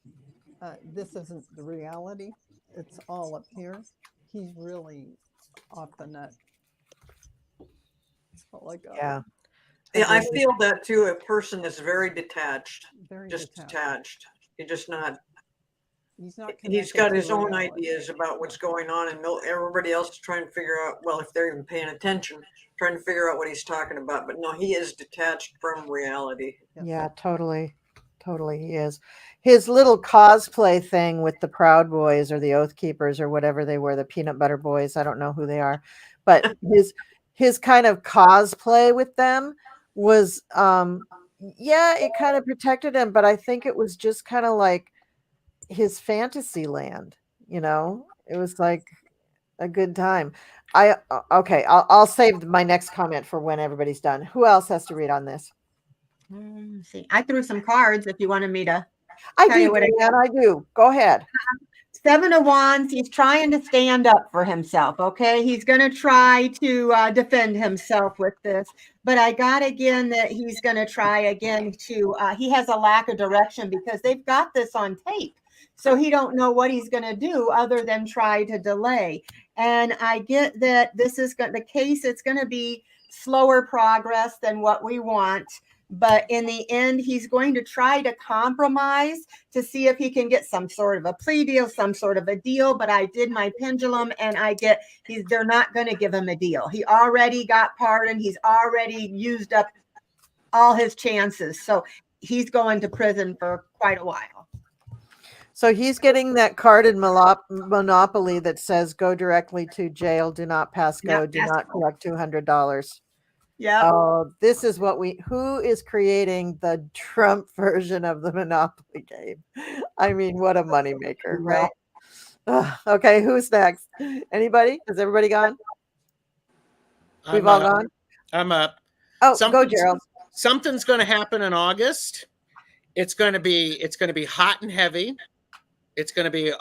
This isn't the reality. It's all up here. He's really off the nut. That's all I got. yeah. Yeah, I feel that too. A person is very detached, Very just detached. detached. He's just not. He's not. He's connected got to his own reality. ideas about what's going on, and everybody else is trying to figure out. Well, if they're even paying attention, trying to figure out what he's talking about. But no, he is detached from reality. Yes. Yeah, totally. Totally, he is. His little cosplay thing with the Proud Boys or the Oath Keepers or whatever they were, the Peanut Butter Boys. I don't know who they are, but his kind of cosplay with them was, yeah, it kind of protected him, but I think it was just kind of like his fantasy land. It was like a good time. Okay, I'll save my next comment for when everybody's done. Who else has to read on this? Let's see. I threw some cards if you wanted me to. I Tell do, you what Diane, I do. Go ahead. 7 of Wands, he's trying to stand up for himself, okay? He's going to try to defend himself with this. But I got again that he's going to try again to, he has a lack of direction because they've got this on tape. So he don't know what he's going to do other than try to delay. And I get that this is the case, it's going to be slower progress than what we want. But in the end, he's going to try to compromise to see if he can get some sort of a plea deal, some sort of a deal. But I did my pendulum and I get they're not going to give him a deal. He already got pardoned. He's already used up all his chances. So he's going to prison for quite a while. So he's getting that card in Monopoly that says go directly to jail, do not pass go, do not collect $200. Yeah. Oh, this is who is creating the Trump version of the Monopoly game? I mean, what a moneymaker, right? Okay, who's next? Anybody? Has everybody gone? We've all gone? I'm up. Oh, go, Gerald. Something's going to happen in August. It's going to be hot and heavy. It's going to be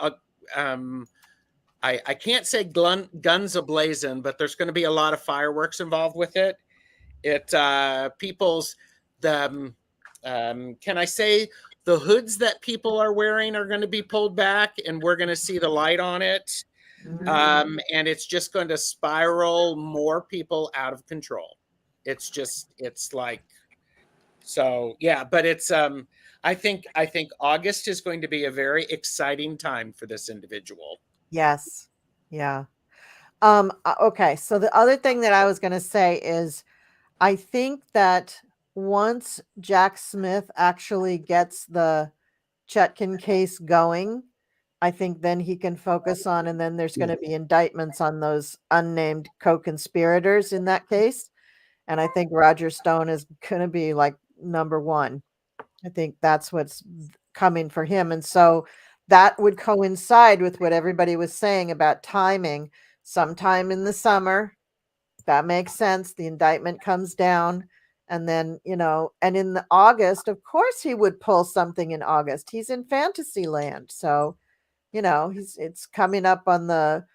I can't say guns ablazing, but there's going to be a lot of fireworks involved with it. Can I say the hoods that people are wearing are going to be pulled back, and we're going to see the light on it. And it's just going to spiral more people out of control. It's like, so yeah, but it's, I think August is going to be a very exciting time for this individual. Yes. Yeah. Okay. So the other thing that I was going to say is, I think that once Jack Smith actually gets the Chutkin case going, I think then he can focus on, and then there's going to be indictments on those unnamed co-conspirators in that case. And I think Roger Stone is going to be like number one. I think that's what's coming for him. And so that would coincide with what everybody was saying about timing. Sometime in the summer, that makes sense. The indictment comes down, and then, and in the August, of course he would pull something in August. He's in fantasy land. So it's coming up on the,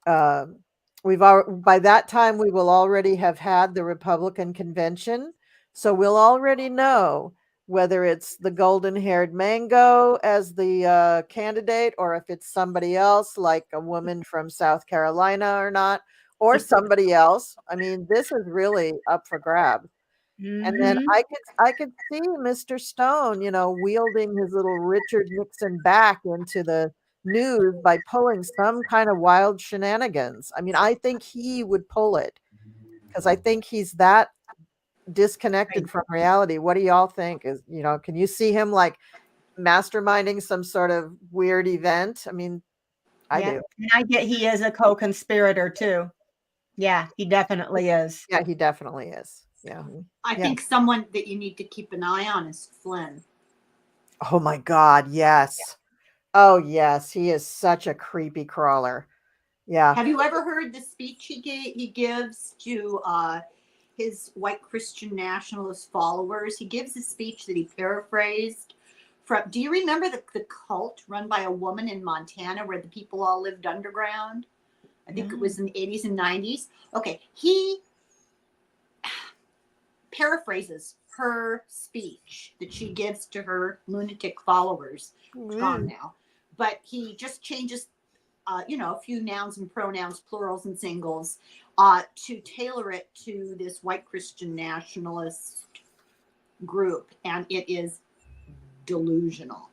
by that time we will already have had the Republican convention. So we'll already know whether it's the golden-haired Mango as the candidate, or if it's somebody else like a woman from South Carolina or not, or somebody else. I mean, this is really up for grabs. And then Mhm. I could see Mr. Stone, wielding his little Richard Nixon back into the news by pulling some kind of wild shenanigans. I mean, I think he would pull it because I think he's that disconnected from reality. What do y'all think? Can you see him like masterminding some sort of weird event? I mean, I Yeah. do. And I get he is a co-conspirator too. Yeah, he definitely is. Yeah, he definitely is. Yeah. I Yeah. think someone that you need to keep an eye on is Flynn. Oh my God, yes. Oh yes, he is such a creepy crawler. Yeah. Have you ever heard the speech he gives to his white Christian nationalist followers? He gives a speech that he paraphrased from. Do you remember the cult run by a woman in Montana where the people all lived underground? I think it was in the 80s and 90s. Okay, he paraphrases her speech that she gives to her lunatic followers. It's gone now, but he just changes a few nouns and pronouns, plurals and singles, to tailor it to this white Christian nationalist group. And it is delusional.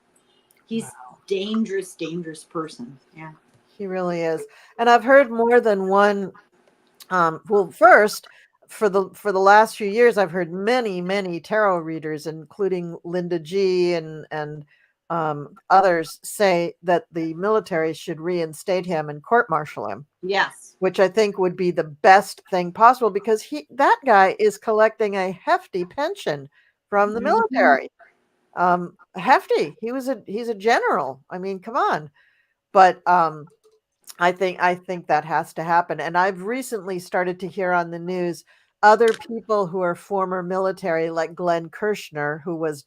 He's dangerous person. Yeah. He really is. And I've heard more than one. Well, first, for the last few years, I've heard many tarot readers, including Linda G and others, say that the military should reinstate him and court-martial him. Yes. Which I think would be the best thing possible, because that guy is collecting a hefty pension from the military. Hefty. He's a general. I mean, come on. But I think that has to happen. And I've recently started to hear on the news other people who are former military, like Glenn Kirshner, who was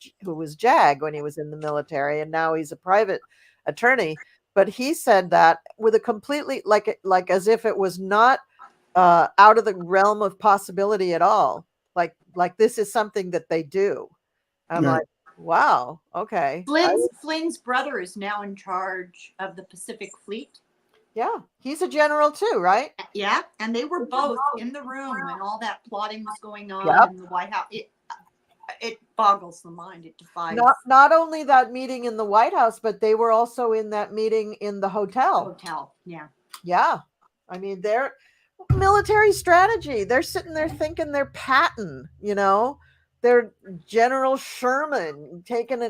JAG when he was in the military, and now he's a private attorney. But he said that with a completely like as if it was not out of the realm of possibility at all. Like this is something that they do. I'm Right. like, wow, okay. Flynn's brother is now in charge of the Pacific Fleet. Yeah, he's a general too, right? Yeah, and they were both in the room when all that plotting was going on Yep. in the White House. It boggles the mind. It defies. Not only that meeting in the White House, but they were also in that meeting in the hotel. Yeah. Yeah. I mean, they're military strategy. They're sitting there thinking they're Patton, they're General Sherman taking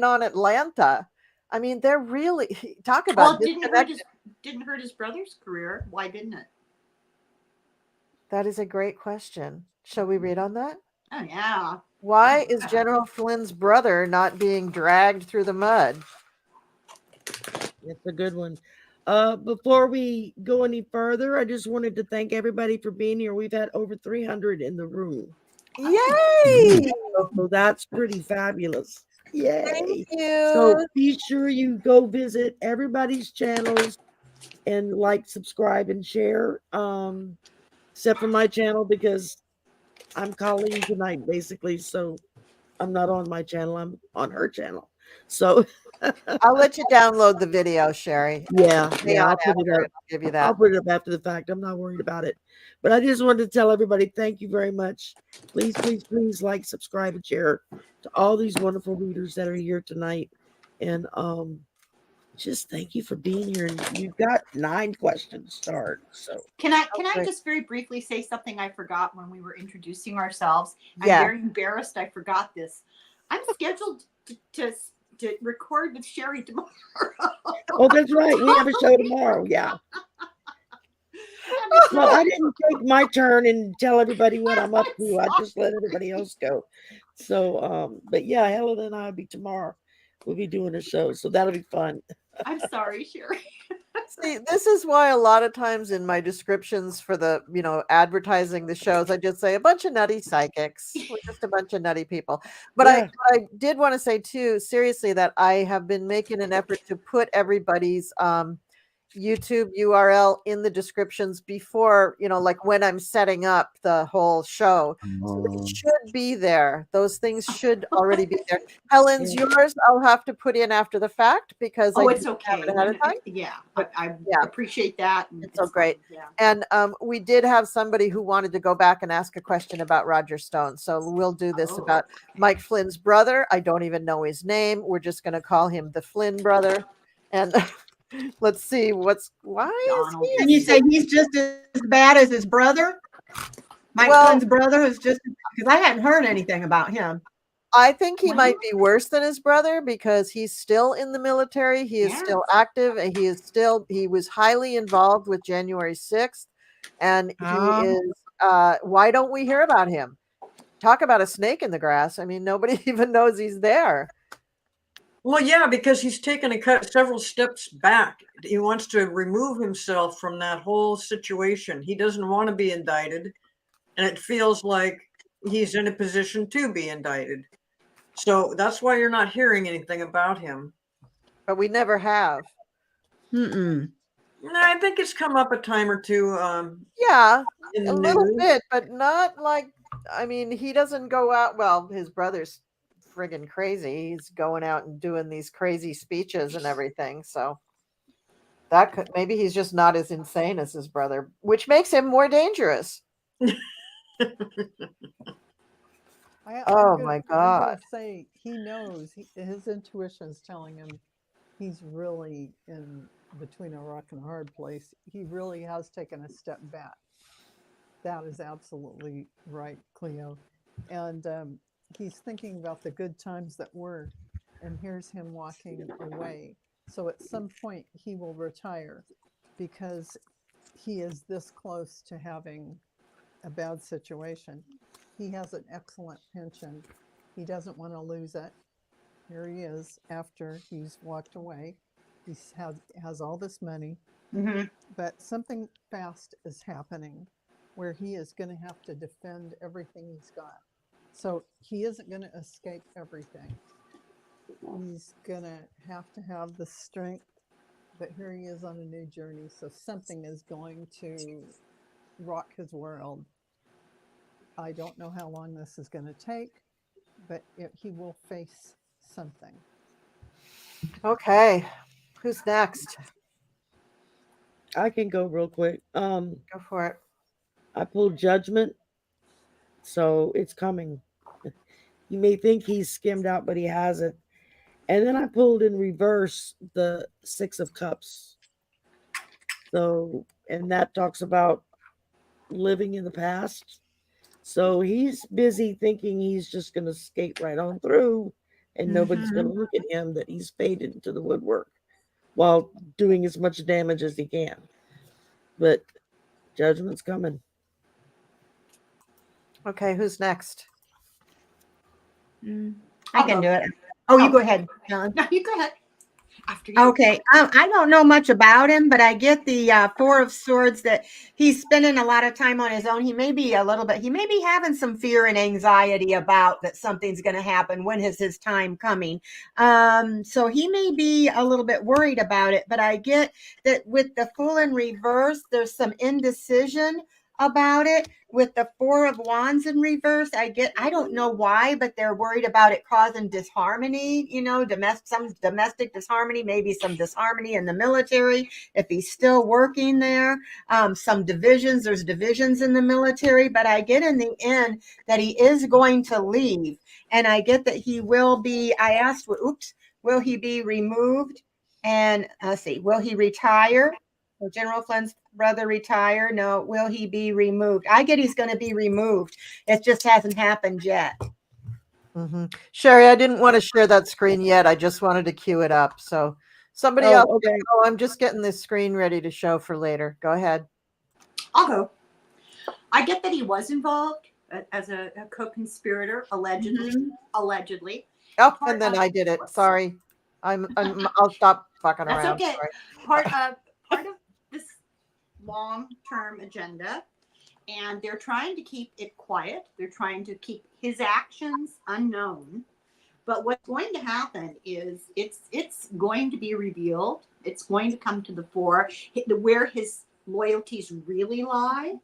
on Atlanta. I mean, they're really talk about didn't hurt his brother's career. Why didn't it? That is a great question. Shall we read on that? Oh yeah. Why is General Flynn's brother not being dragged through the mud? It's a good one. Before we go any further, I just wanted to thank everybody for being here. We've had over 300 in the room. Yay! So that's pretty fabulous. Yay. Thank you. So be sure you go visit everybody's channels and like, subscribe, and share. Except for my channel, because I'm Colleen tonight, basically. So I'm not on my channel. I'm on her channel. So I'll let you download the video, Sherry. yeah, I'll put it up. I'll give you that. I'll put it up after the fact. I'm not worried about it. But I just wanted to tell everybody, thank you very much. Please, please, please like, subscribe, and share to all these wonderful readers that are here tonight. And just thank you for being here. And you've got 9 questions started. So can I just very briefly say something I forgot when we were introducing ourselves? Yeah. I'm very embarrassed I forgot this. I'm scheduled to record with Sherry tomorrow. oh, that's right. We have a show tomorrow. Yeah. Well, I didn't take my turn and tell everybody what I'm up to. I just let everybody else go. So, but yeah, Helen and I will be tomorrow. We'll be doing a show, so that'll be fun. I'm sorry, Sherry. See, this is why a lot of times in my descriptions for the, advertising the shows, I just say a bunch of nutty psychics. We're just a bunch of nutty people. But Yeah. I did want to say too, seriously, that I have been making an effort to put everybody's YouTube URL in the descriptions before, like when I'm setting up the whole show. So it should be there. Those things should already be there. Helen's Yeah. yours, I'll have to put in after the fact because I Oh, it's didn't have okay. it ahead of time. Yeah, But, I yeah. appreciate that. And It's so fine, great. Yeah. And we did have somebody who wanted to go back and ask a question about Roger Stone. So we'll do this Oh, about Mike Flynn's brother. I don't even know his name. We're just going to call him the Flynn brother. And let's see why Donald. is he? And you say he's just as bad as his brother? Mike Well- Flynn's brother is just, because I hadn't heard anything about him. I think he Well- might be worse than his brother because he's still in the military. He is still active, and he was highly involved with January 6th. And he is, why don't we hear about him? Talk about a snake in the grass. I mean, nobody even knows he's there. Well, yeah, because he's taken several steps back. He wants to remove himself from that whole situation. He doesn't want to be indicted, and it feels like he's in a position to be indicted. So that's why you're not hearing anything about him. But we never have. Mm-mm. I think it's come up a time or two. Yeah, in a the little news. bit, but not like, I mean, he doesn't go out. Well, his brother's friggin' crazy. He's going out and doing these crazy speeches and everything. So that could, maybe he's just not as insane as his brother, which makes him more dangerous. Oh my I'm God. gonna say he knows. His intuition is telling him he's really in between a rock and a hard place. He really has taken a step back. That is absolutely right, Cleo. And he's thinking about the good times that were, and here's him walking away. So at some point he will retire because he is this close to having a bad situation. He has an excellent pension. He doesn't want to lose it. Here he is after he's walked away. He has all this money, but something fast is happening where he is going to have to defend everything he's got. So he isn't going to escape everything. He's going to have the strength, but here he is on a new journey. So something is going to rock his world. I don't know how long this is going to take, but he will face something. Okay. Who's next? I can go real quick. Go for it. I pulled Judgment, so it's coming. You may think he's skimmed out, but he hasn't. And then I pulled in reverse the Six of Cups. So, and that talks about living in the past. So he's busy thinking he's just going to skate right on through and nobody's going to look at him, that he's faded into the woodwork while doing as much damage as he can. But Judgment's coming. Okay, who's next? I can do it. Oh, you go ahead, Helen. No, you go ahead. After you. Okay. I don't know much about him, but I get the Four of Swords that he's spending a lot of time on his own. He may be having some fear and anxiety about that something's going to happen. When is his time coming? So he may be a little bit worried about it, but I get that with the Fool in reverse, there's some indecision about it. With the Four of Wands in reverse, I don't know why, but they're worried about it causing disharmony, some domestic disharmony, maybe some disharmony in the military if he's still working there. Some divisions, there's divisions in the military, but I get in the end that he is going to leave. And I get that he will be, I asked, will he be removed? And let's see, will he retire? Will General Flynn's brother retire? No. Will he be removed? I get he's going to be removed. It just hasn't happened yet. Sherry, I didn't want to share that screen yet. I just wanted to queue it up. So somebody else. Okay. Oh, I'm just getting this screen ready to show for later. Go ahead. I'll go. I get that he was involved as a co-conspirator, allegedly. Allegedly. Oh, and then I did it. Sorry. I'll stop fucking That's around. okay. Sorry. long-term agenda, and they're trying to keep it quiet. They're trying to keep his actions unknown. But what's going to happen is it's going to be revealed. It's going to come to the fore where his loyalties really lie,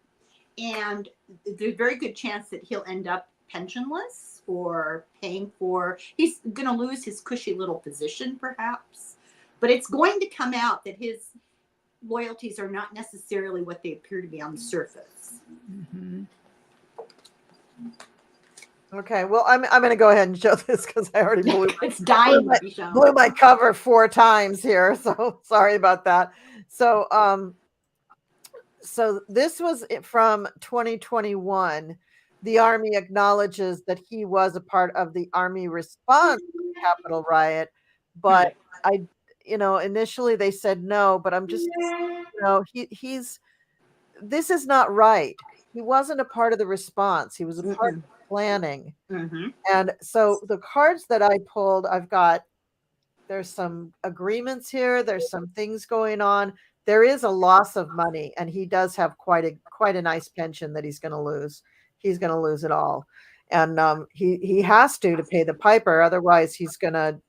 and there's a very good chance that he'll end up pensionless or paying for. He's going to lose his cushy little position, perhaps. But it's going to come out that his loyalties are not necessarily what they appear to be on the surface. Mm-hmm. Okay, well, I'm going to go ahead and show this because I already It's dying to be shown. blew my cover 4 times here, so sorry about that. So so this was from 2021. The Army acknowledges that he was a part of the Army response to the Capitol riot, but initially they said no, but I'm just, he's this is not right. He wasn't a part of the response. He was a part of the planning. Mm-hmm. And so the cards that I pulled, there's some agreements here. There's some things going on. There is a loss of money, and he does have quite a nice pension that he's going to lose. He's going to lose it all. And he has to pay the piper. Otherwise he's going to,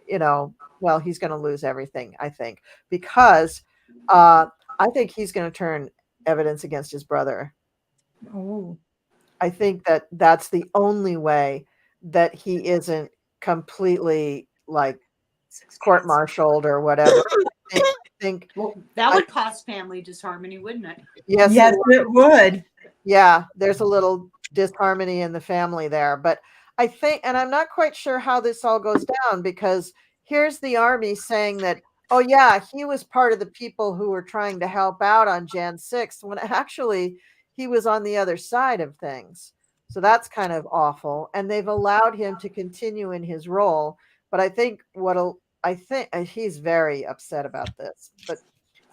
he's going to lose everything, I think, because I think he's going to turn evidence against his brother. Oh. I think that that's the only way that he isn't completely like court-martialed or whatever. I think Well, that would cause family disharmony, wouldn't it? yes, Yes, it would. yeah, there's a little disharmony in the family there, but I think, and I'm not quite sure how this all goes down, because here's the Army saying that, oh yeah, he was part of the people who were trying to help out on Jan 6th, when actually he was on the other side of things. So that's kind of awful. And they've allowed him to continue in his role. But I think he's very upset about this, but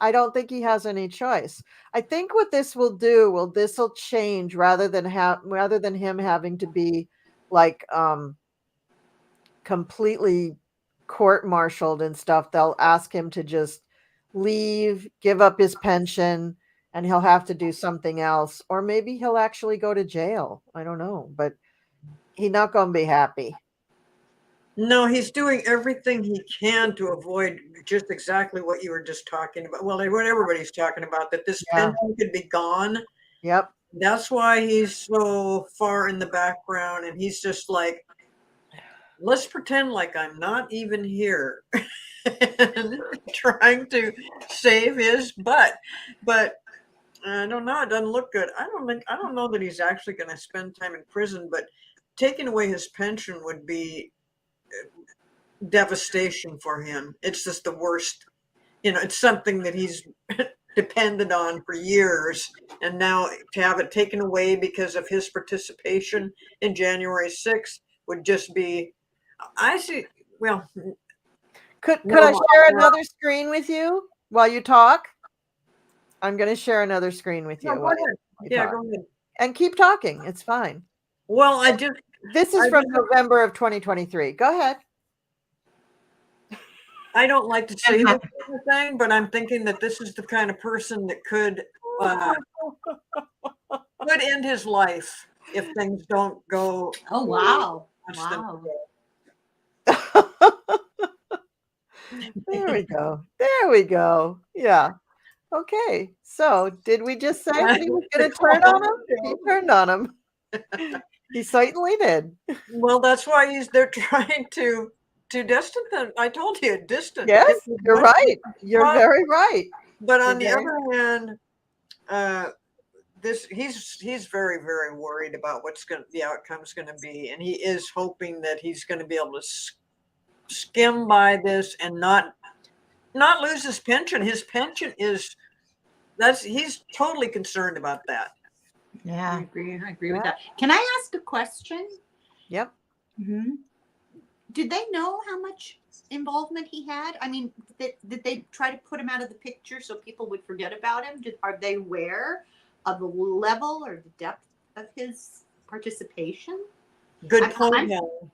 I don't think he has any choice. I think what this will do, this will change rather than him having to be like completely court-martialed and stuff. They'll ask him to just leave, give up his pension, and he'll have to do something else, or maybe he'll actually go to jail. I don't know, but he's not going to be happy. No, he's doing everything he can to avoid just exactly what you were just talking about. Well, what everybody's talking about, that this pension could be gone. Yep. That's why he's so far in the background, and he's just like, let's pretend like I'm not even here, and trying to save his butt. But I don't know. It doesn't look good. I don't know that he's actually going to spend time in prison, but taking away his pension would be devastation for him. It's just the worst. It's something that he's depended on for years, and now to have it taken away because of his participation in January 6th would just be, I see. Well, could I share another screen with you while you talk? I'm going to share another screen with you. No, go ahead. Yeah, go ahead. And keep talking. It's fine. Well, this is from November of 2023. Go ahead. I don't like to say this kind of thing, but I'm thinking that this is the kind of person that could end his life if things don't go. Oh, wow. Wow. There we go. There we go. Yeah. Okay. So did we just say that he was going to turn on him? He turned on him. He certainly did. Well, that's why they're trying to distance them. I told you, distance. Yes, you're right. You're very right. But on the other hand, he's very, very worried about the outcome's going to be, and he is hoping that he's going to be able to skim by this and not lose his pension. His pension he's totally concerned about that. Yeah, I agree with that. Can I ask a question? Yep. Mm-hmm. Did they know how much involvement he had? I mean, did they try to put him out of the picture so people would forget about him? Are they aware of the level or the depth of his participation? Good point, Helen.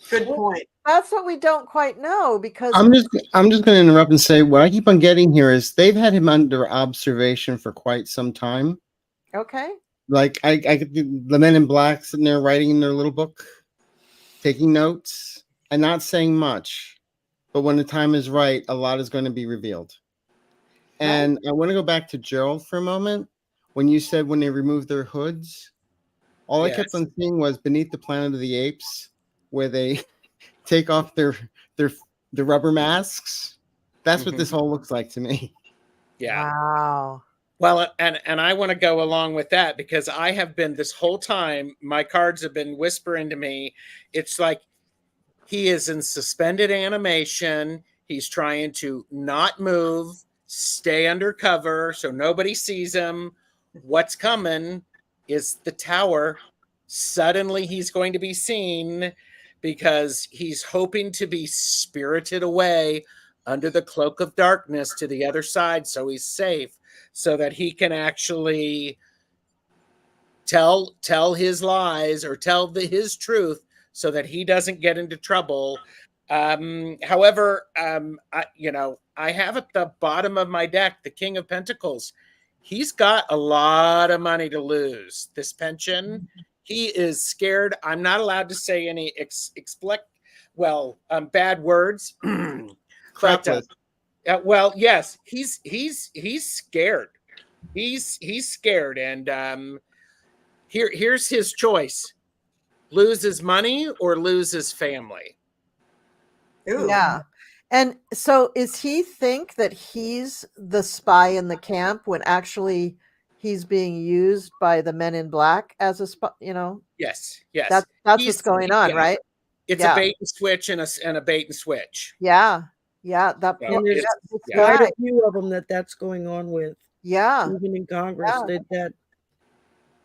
Good Well, point. that's what we don't quite know because I'm just going to interrupt and say what I keep on getting here is they've had him under observation for quite some time. okay. Like I could do the Men in Black sitting there writing in their little book, taking notes, and not saying much. But when the time is right, a lot is going to be revealed. And I want to go back to Gerald for a moment. When you said when they removed their hoods, all I kept Yes. on seeing was Beneath the Planet of the Apes, where they take off their rubber masks. That's what Mhm. this all looks like to me. Yeah. Wow. Well, and I want to go along with that because I have been this whole time, my cards have been whispering to me. It's like he is in suspended animation. He's trying to not move, stay under cover so nobody sees him. What's coming is the tower. Suddenly he's going to be seen because he's hoping to be spirited away under the cloak of darkness to the other side so he's safe, so that he can actually tell his lies or tell his truth so that he doesn't get into trouble. However, I have at the bottom of my deck the King of Pentacles. He's got a lot of money to lose. This pension, he is scared. I'm not allowed to say any bad words. Crapless. Well, yes, he's scared. He's scared, and here's his choice: lose his money or lose his family. Ooh. Yeah. And so is he think that he's the spy in the camp when actually he's being used by the Men in Black as a spy, Yes. that's what's going on, right? It's Yeah. a bait and switch and a bait and switch. Yeah. Yeah. That So And there's this yeah. quite guy. a few of them that's going on with, Yeah. even in Congress, Yeah.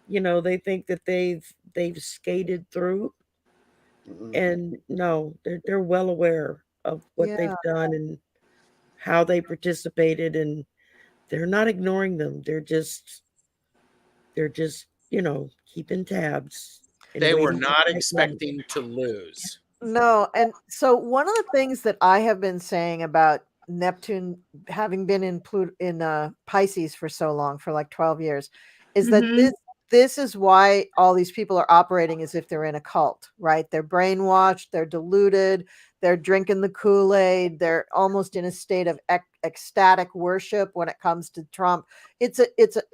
that they think that they've skated through, and no, they're well aware of what Yeah. they've done and how they participated, and they're not ignoring them. They're just keeping tabs and They were waiting for not the right moment. expecting to lose. No, and so one of the things that I have been saying about Neptune having been in Pisces for so long, for like 12 years, is that Mhm. this is why all these people are operating as if they're in a cult, right? They're brainwashed, they're deluded, they're drinking the Kool-Aid, they're almost in a state of ecstatic worship when it comes to Trump. It's a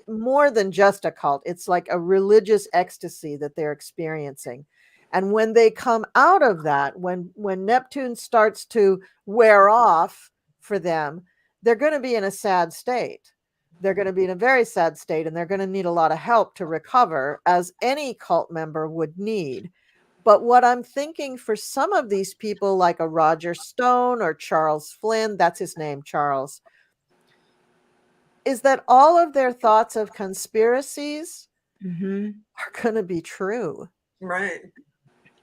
more than just a cult. It's like a religious ecstasy that they're experiencing. And when they come out of that, when Neptune starts to wear off for them, they're going to be in a sad state. They're going to be in a very sad state, and they're going to need a lot of help to recover, as any cult member would need. But what I'm thinking for some of these people, like a Roger Stone or Charles Flynn, that's his name, Charles, is that all of their thoughts of conspiracies Mhm. are going to be true. Right.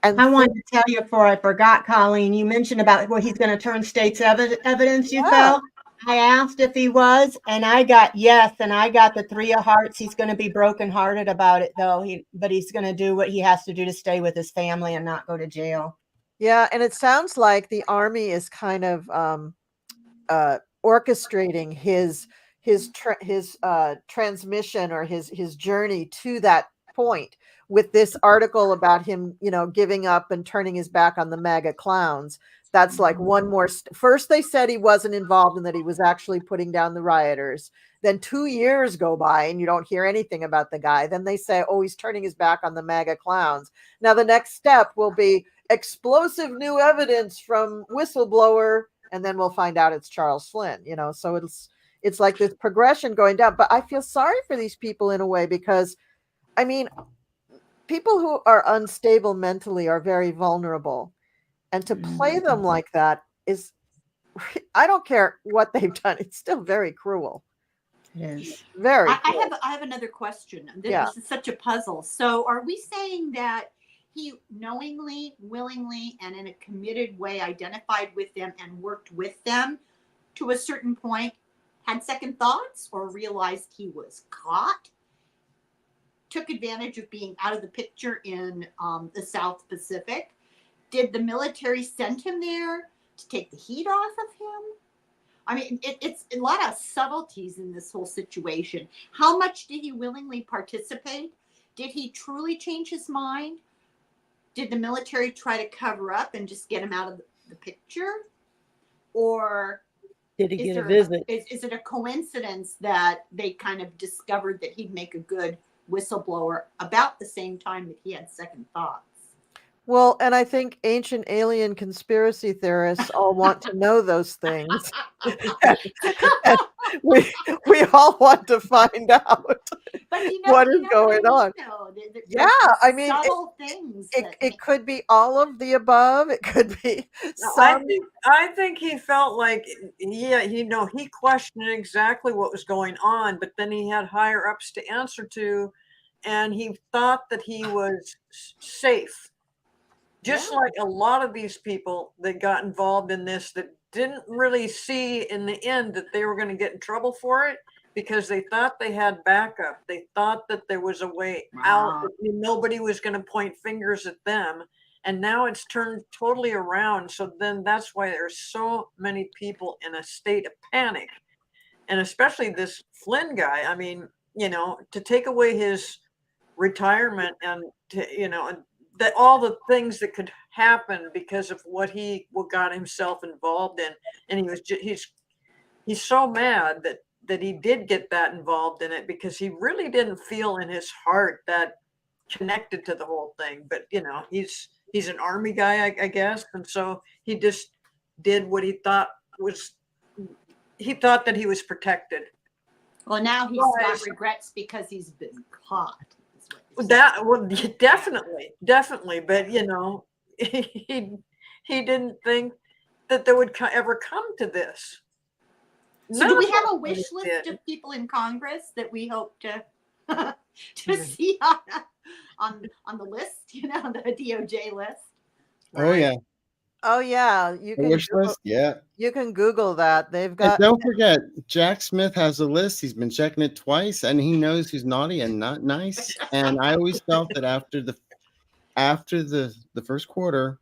And I wanted to tell you before I forgot, Colleen, you mentioned about what he's going to turn state's evidence, you Yeah. felt. I asked if he was, and I got yes, and I got the 3 of hearts. He's going to be brokenhearted about it, though. But he's going to do what he has to do to stay with his family and not go to jail. Yeah, and it sounds like the army is kind of orchestrating his transmission or his journey to that point with this article about him, giving up and turning his back on the MAGA clowns. That's like one more. First, they said he wasn't involved and that he was actually putting down the rioters. Then 2 years go by and you don't hear anything about the guy. Then they say, oh, he's turning his back on the MAGA clowns. Now, the next step will be explosive new evidence from whistleblower, and then we'll find out it's Charles Flynn. So it's like this progression going down. But I feel sorry for these people in a way, because I mean, people who are unstable mentally are very vulnerable, and to play them like that is, I don't care what they've done, it's still very cruel. It is. Very I cruel. have another question. This, Yeah. this is such a puzzle. So are we saying that he knowingly, willingly, and in a committed way identified with them and worked with them to a certain point, had second thoughts, or realized he was caught, took advantage of being out of the picture in the South Pacific, Did the military send him there to take the heat off of him? I mean, it's a lot of subtleties in this whole situation. How much did he willingly participate? Did he truly change his mind? Did the military try to cover up and just get him out of the picture? Or Did he get a visit? Is it a coincidence that they kind of discovered that he'd make a good whistleblower about the same time that he had second thoughts? Well, and I think ancient alien conspiracy theorists all want to know those things. And we all want to find out But what is going on. Yeah, I mean, subtle things. it could be all of the above. It could be I some. think he felt like, yeah, he questioned exactly what was going on, but then he had higher ups to answer to, and he thought that he was safe. Just like a lot of these people that got involved in this that didn't really see in the end that they were going to get in trouble for it, because they thought they had backup. They thought that there was a way out, that nobody was going to point fingers at them. And now it's turned totally around. So then that's why there's so many people in a state of panic. And especially this Flynn guy. I mean, to take away his retirement and that all the things that could happen because of what got himself involved in. And he was he's so mad that he did get that involved in it, because he really didn't feel in his heart that connected to the whole thing. But he's an army guy, I guess, and so he just did what he thought that he was protected. Well, now he's got regrets because he's been caught. Definitely, but he didn't think that there would ever come to this. So do we have a wish list of people in Congress that we hope to see on the list, the DOJ list? Oh yeah. Oh yeah, you can Wish list. Yeah. You can Google that. They've And got. don't forget, Jack Smith has a list. He's been checking it twice, and he knows who's naughty and not nice. And I always felt that after the first quarter,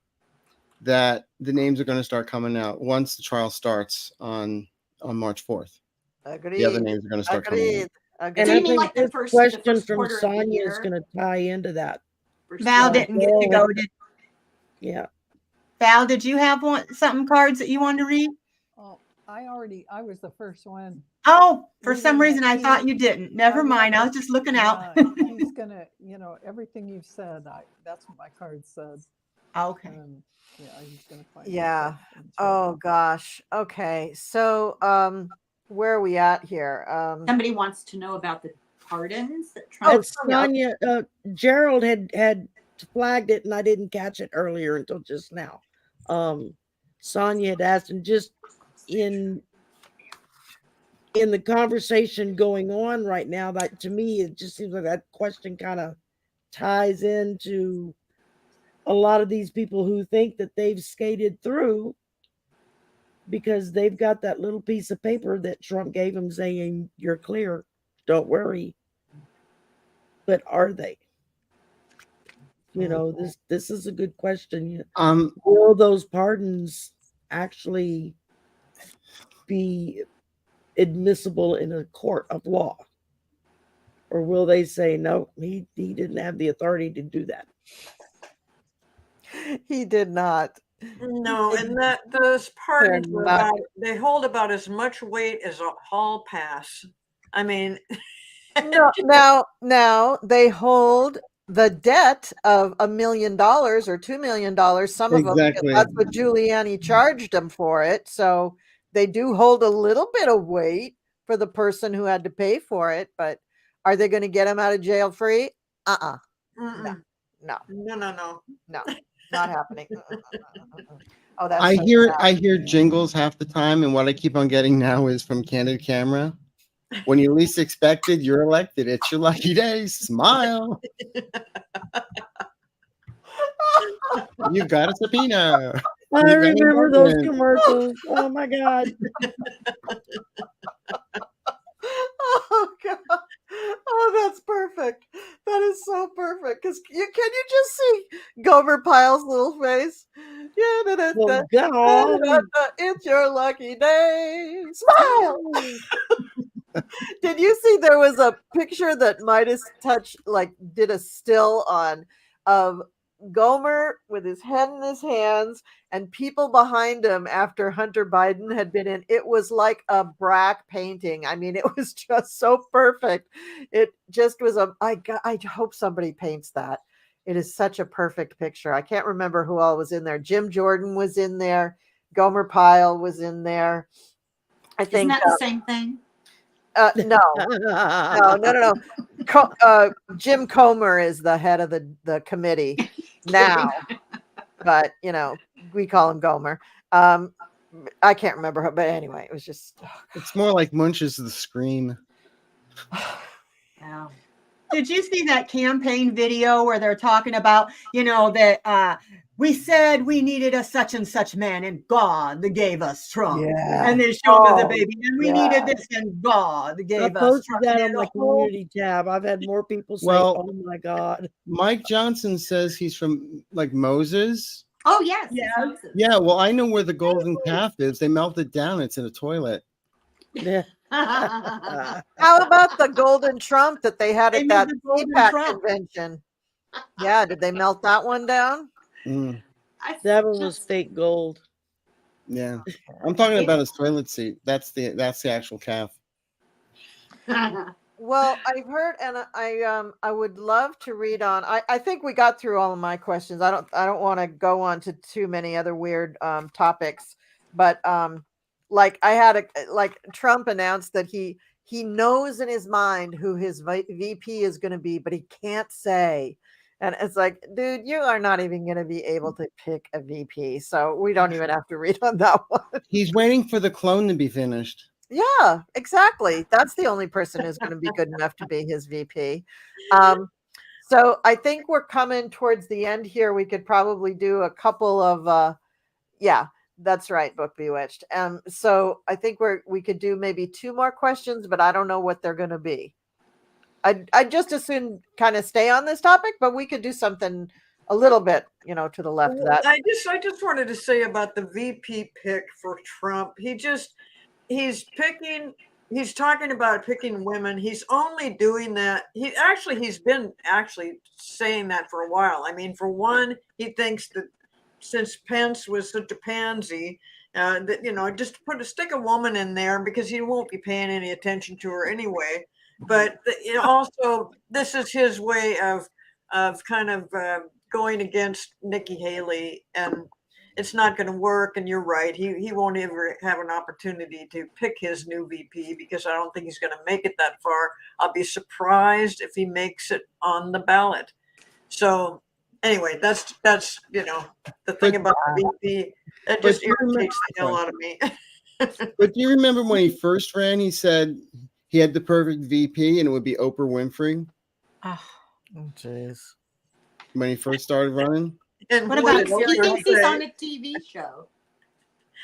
that the names are going to start coming out once the trial starts on March 4th. Agreed. The other names are going to start coming out. And So I you mean think like the this first question from quarter of the Sonia is year? going to tie into that. Val didn't get to go. Yeah. Val, did you have some cards that you wanted to read? Oh, I was the first one. Oh, for Reading some that reason I he- thought you didn't. Never mind. I was just looking out. He's gonna, everything you've said. That's what my card said. Okay. Yeah, he's gonna find. Yeah. himself into Oh gosh. Okay. So where are we at here? Somebody wants to know about the pardons that Trump. And Sonia, Gerald had flagged it, and I didn't catch it earlier until just now. Sonia had asked, and just in the conversation going on right now, that to me, it just seems like that question kind of ties into a lot of these people who think that they've skated through because they've got that little piece of paper that Trump gave them saying, "You're clear, don't worry." But are they? This is a good question. Will those pardons actually be admissible in a court of law? Or will they say, no, he didn't have the authority to do that? He did not. No, and that those pardons they hold about as much weight as a hall pass. I mean, No, now they hold the debt of $1 million or $2 million. Some of them, Exactly. that's what Giuliani charged them for it. So they do hold a little bit of weight for the person who had to pay for it. But are they going to get him out of jail free? No, not happening. Oh, that's I so hear sad. jingles half the time, and what I keep on getting now is from Candid Camera. When you least expected, you're elected. It's your lucky day. Smile. You've got a subpoena. I remember those commercials. Oh my God. Oh God. Oh, that's perfect. That is so perfect because can you just see Gomer Pyle's little face? Yeah, Oh God. it's your lucky day. Smile. Did you see there was a picture that Midas Touch like did a still on of Gomer with his head in his hands and people behind him after Hunter Biden had been in? It was like a Braque painting. I mean, it was just so perfect. It just was I hope somebody paints that. It is such a perfect picture. I can't remember who all was in there. Jim Jordan was in there. Gomer Pyle was in there. I Isn't think that the same thing? no. Jim Comer is the head of the committee now, but we call him Gomer. I can't remember her, but anyway, it was just. It's more like Munch's The Scream. Yeah. Did you see that campaign video where they're talking about, that we said we needed a such and such man and God gave us Trump. Yeah. And they showed the Oh, baby and we yeah. needed this and God I gave us posted Trump. that And on my the whole- community tab. I've had more people say, Well- "Oh my God." Mike Johnson says he's from like Moses. Oh yes. Yes. Moses. Yeah, well, I know where the golden calf is. They melt it down. It's in a toilet. Yeah. How about the golden Trump that they had They at made that the golden CPAC Trump. convention? Yeah, did they melt that one down? Mm, That one was fake gold. yeah, I'm talking about his toilet seat. That's the actual calf. Well, I've heard, and I would love to read on. I think we got through all of my questions. I don't want to go on to too many other weird topics, but like Trump announced that he knows in his mind who his VP is going to be, but he can't say. And it's like, dude, you are not even going to be able to pick a VP, so we don't even have to read on that one. He's waiting for the clone to be finished. Yeah, exactly. That's the only person who's going to be good enough to be his VP. So I think we're coming towards the end here. We could probably do a couple of, yeah, that's right, Book Bewitched. So I think we could do maybe 2 more questions, but I don't know what they're going to be. I'd just as soon kind of stay on this topic, but we could do something a little bit, to the left of that. I just wanted to say about the VP pick for Trump. He's talking about picking women. He's only doing that. He's been saying that for a while. I mean, for one, he thinks that since Pence was such a pansy, that, just stick a woman in there because he won't be paying any attention to her anyway. But also, this is his way of kind of going against Nikki Haley, and it's not going to work. And you're right. He won't ever have an opportunity to pick his new VP because I don't think he's going to make it that far. I'll be surprised if he makes it on the ballot. So anyway, that's the thing about the VP. That just irritates the hell out of me. But do you remember when he first ran, he said he had the perfect VP and it would be Oprah Winfrey Oh, jeez. when he first started running? And What what about did He Oprah thinks he's say? on a TV show.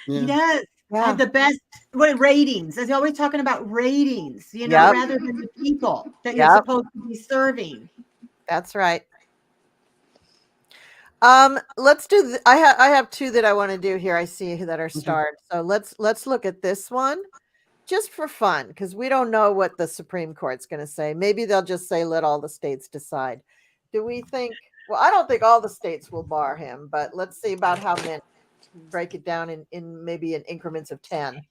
Yeah. He does. Yeah. Had the best ratings. He's always talking about ratings, Yep. rather than the people that you're Yep. supposed to be serving. That's right. Let's do. I have 2 that I want to do here. I see that are starred. So let's look at this one, just for fun, because we don't know what the Supreme Court's going to say. Maybe they'll just say let all the states decide. Do we think? Well, I don't think all the states will bar him, but let's see about how many. Break it down in maybe in increments of 10.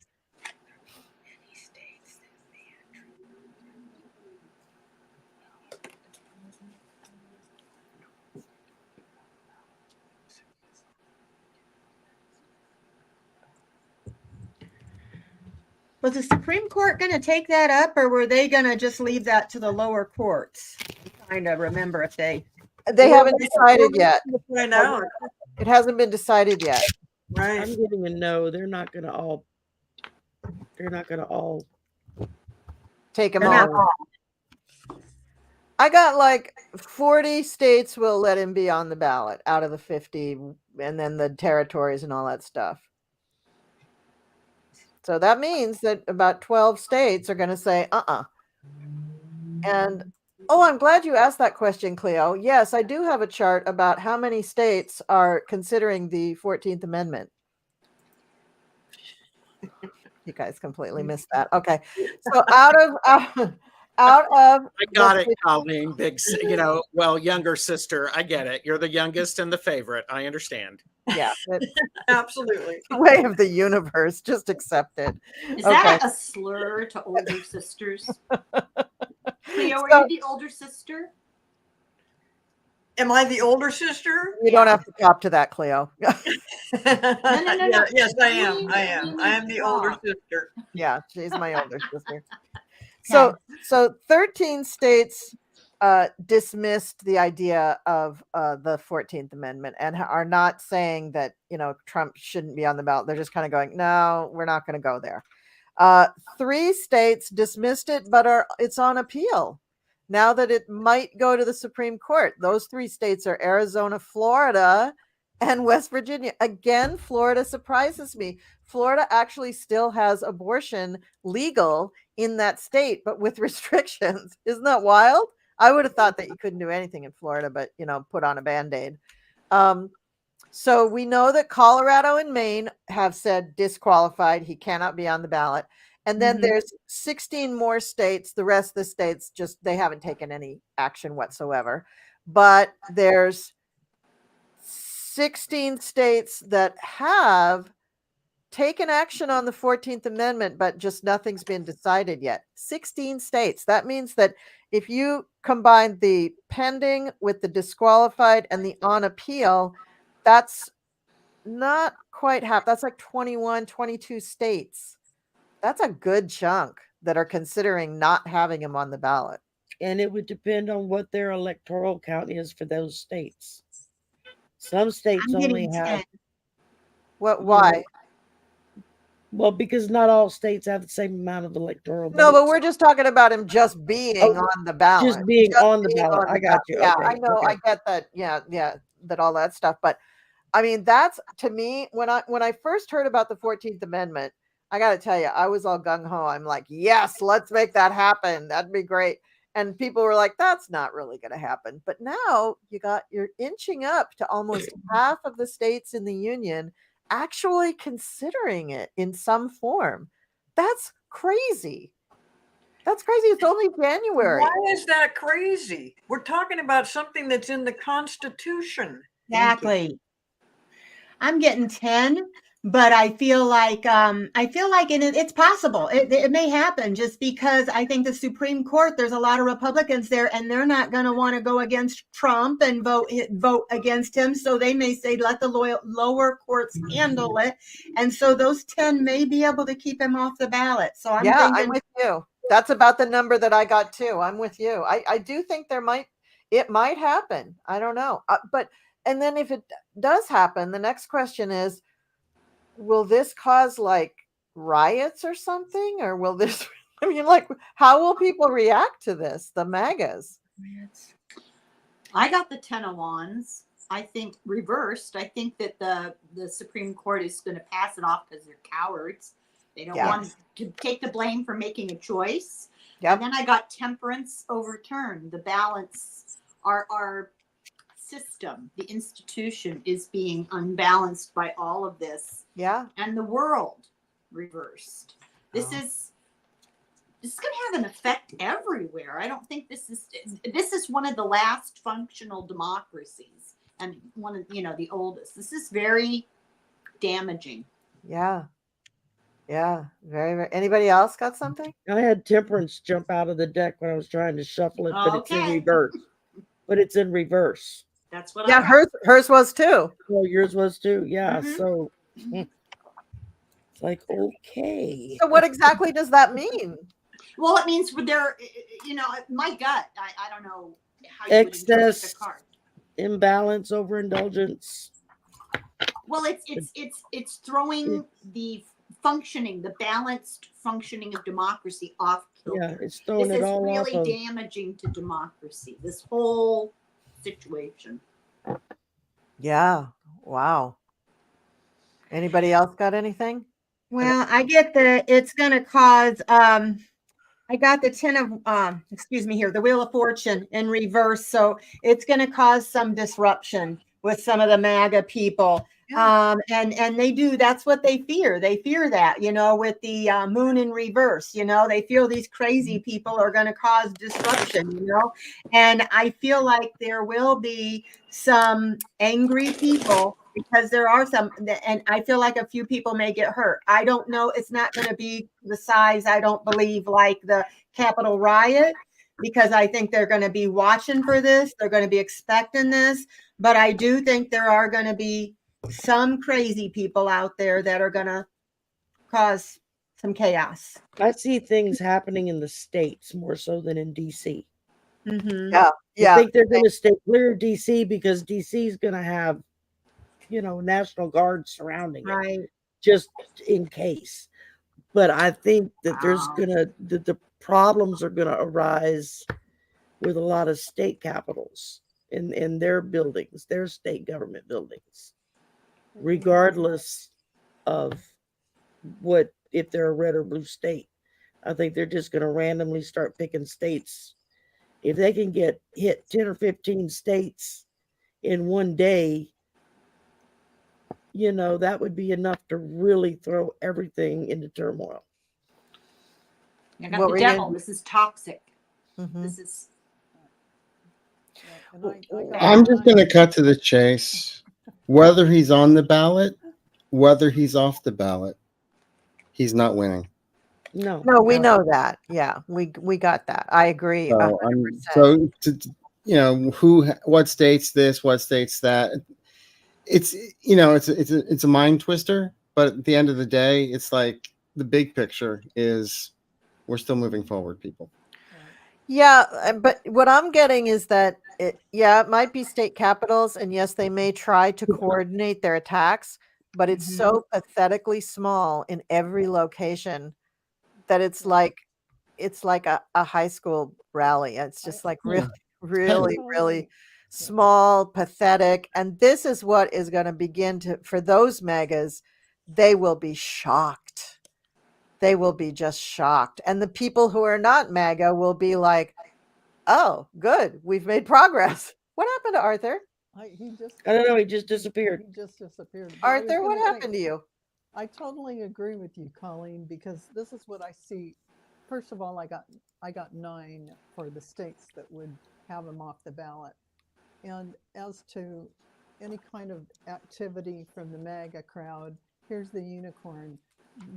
Was the Supreme Court going to take that up, or were they going to just leave that to the lower courts? I'm trying to remember if they. They haven't decided yet. Right now, It hasn't been decided yet. right? I'm getting a no. They're not gonna all. Take them They're not all. I got like 40 states will let him be on the ballot out of the 50, and then the territories and all that stuff. So that means that about 12 states are going to say, And Oh, I'm glad you asked that question, Cleo. Yes, I do have a chart about how many states are considering the 14th Amendment. You guys completely missed that. Okay. So out of I got the it, Colleen. Well, younger sister. I get it. You're the youngest and the favorite. I understand. yeah, it's Absolutely. the way of the universe. Just accept it. Is Okay. that a slur to older sisters? Cleo, are So- you the older sister? Am I the older sister? You don't have to cop to that, Cleo. no. Yeah, yes, I am. We- I am. we I am the older talk. sister. Yeah, she's my older sister. So 13 states dismissed the idea of the 14th Amendment and are not saying that, Trump shouldn't be on the ballot. They're just kind of going, no, we're not going to go there. 3 states dismissed it, but it's on appeal now that it might go to the Supreme Court. Those 3 states are Arizona, Florida, and West Virginia. Again, Florida surprises me. Florida actually still has abortion legal in that state, but with restrictions. Isn't that wild? I would have thought that you couldn't do anything in Florida, but put on a Band-Aid. So we know that Colorado and Maine have said disqualified. He cannot be on the ballot. And then there's 16 more states. The rest of the states they haven't taken any action whatsoever. But there's 16 states that have taken action on the 14th Amendment, but just nothing's been decided yet. 16 states. That means that if you combine the pending with the disqualified and the on appeal, that's not quite half. That's like 21, 22 states. That's a good chunk that are considering not having him on the ballot. And it would depend on what their electoral count is for those states. Some states I'm only getting have 10. Why? Well, because not all states have the same amount of electoral No, but votes. we're just talking about him just being on the ballot. Just being on the being ballot. on I got you. Yeah, Okay, I know. okay. I get that. Yeah, that all that stuff. But I mean, that's to me when I first heard about the 14th Amendment, I got to tell you, I was all gung ho. I'm like, yes, let's make that happen. That'd be great. And people were like, that's not really going to happen. But now you're inching up to almost half of the states in the union actually considering it in some form. That's crazy. That's crazy. It's only January. Why is that crazy? We're talking about something that's in the Constitution. Exactly. I'm getting 10, but I feel like it's possible. It may happen just because I think the Supreme Court, there's a lot of Republicans there, and they're not going to want to go against Trump and vote against him. So they may say, let the lower courts handle it. And so those 10 may be able to keep him off the ballot. So I'm thinking, I'm with you. That's about the number that I got too. I'm with you. I do think it might happen. I don't know. And then if it does happen, the next question is, will this cause like riots or something? Or will this, I mean, like, how will people react to this? The MAGAs. I got the 10 of Wands. I think reversed. I think that the Supreme Court is going to pass it off because they're cowards. They don't want to take the blame for making a choice. Yep. And then I got temperance overturned. The balance, our system, the institution is being unbalanced by all of this. Yeah. And the world reversed. This is going to have an effect everywhere. I don't think this is one of the last functional democracies and one of the oldest. This is very damaging. Yeah. Yeah. Very, very. Anybody else got something? I had temperance jump out of the deck when I was trying to shuffle it, but it's in Okay. reverse. But it's in reverse. That's what Yeah, hers was too. Well, yours was too. Yeah. Mhm. So it's like, okay. So what exactly does that mean? Well, it means there, my gut. I don't know how you would interpret Excess. the card. Imbalance, overindulgence. Well, it's throwing the balanced functioning of democracy off kilter. Yeah, it's throwing This it is all really off of. damaging to democracy. This whole situation. Yeah. Wow. Anybody else got anything? well, I get it's going to cause I got the 10 of, excuse me here, the Wheel of Fortune in reverse. So it's going to cause some disruption with some of the MAGA people. And they do, that's what they fear. They fear that, with the moon in reverse, they feel these crazy people are going to cause disruption, and I feel like there will be some angry people because there are some, and I feel like a few people may get hurt. I don't know. It's not going to be the size, I don't believe, like the Capitol riot, because I think they're going to be watching for this. They're going to be expecting this. But I do think there are going to be some crazy people out there that are going to cause some chaos. I see things happening in the States more so than in DC. Mm-hmm. I think they're going to stay clear of DC because DC is going to have, National Guard surrounding Right. it just in case. But I think that the problems are going to arise with a lot of state capitals in their buildings, their state government buildings, regardless of if they're a red or blue state. I think they're just going to randomly start picking states. If they can get hit 10 or 15 states in one day, that would be enough to really throw everything into turmoil. I got the devil. This is toxic. Mhm. This is. I'm just going to cut to the chase. Whether he's on the ballot, whether he's off the ballot, he's not winning. No, we know that. Yeah, we got that. I agree. So, 100%. What states this, what states that. It's it's a mind twister, but at the end of the day, it's like the big picture is we're still moving forward, people. Yeah, but what I'm getting is that it might be state capitals, and yes, they may try to coordinate their attacks, but it's so pathetically small in every location that it's like a high school rally. It's just like really small, pathetic. And this is what is going to begin for those megas, they will be shocked. They will be just shocked. And the people who are not MAGA will be like, oh, good. We've made progress. What happened to Arthur? I don't know. He just disappeared. Arthur, what happened to you? I totally agree with you, Colleen, because this is what I see. First of all, I got 9 for the states that would have him off the ballot. And as to any kind of activity from the MAGA crowd, here's the unicorn.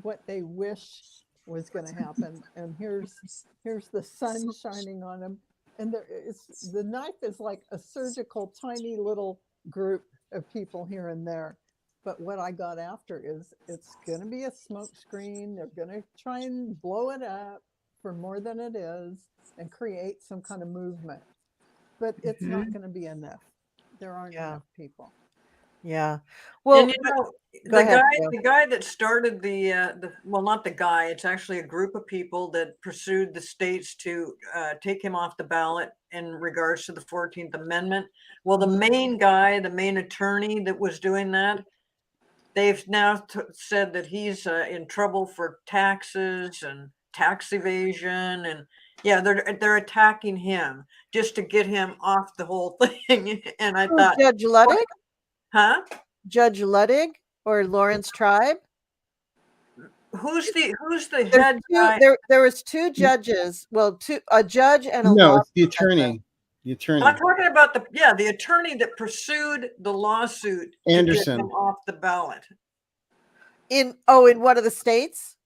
What they wish was going to happen, and here's the sun shining on them, and the knife is like a surgical, tiny little group of people here and there. But what I got after is it's going to be a smoke screen. They're going to try and blow it up for more than it is and create some kind of movement. But it's not going to be enough. There aren't enough people. Yeah. Well, And the guy that started well, not the guy, it's actually a group of people that pursued the states to take him off the ballot in regards to the 14th Amendment. Well, the main guy, the main attorney that was doing that, they've now said that he's in trouble for taxes and tax evasion, and they're attacking him just to get him off the whole thing. And I thought, Judge Ludwig? Huh? Judge Ludwig or Lawrence Tribe? Who's the head guy? There was 2 judges. Well, a judge and a no, it's the attorney. The attorney. I'm talking about the attorney that pursued the lawsuit Anderson to get him off the ballot. In one of the states?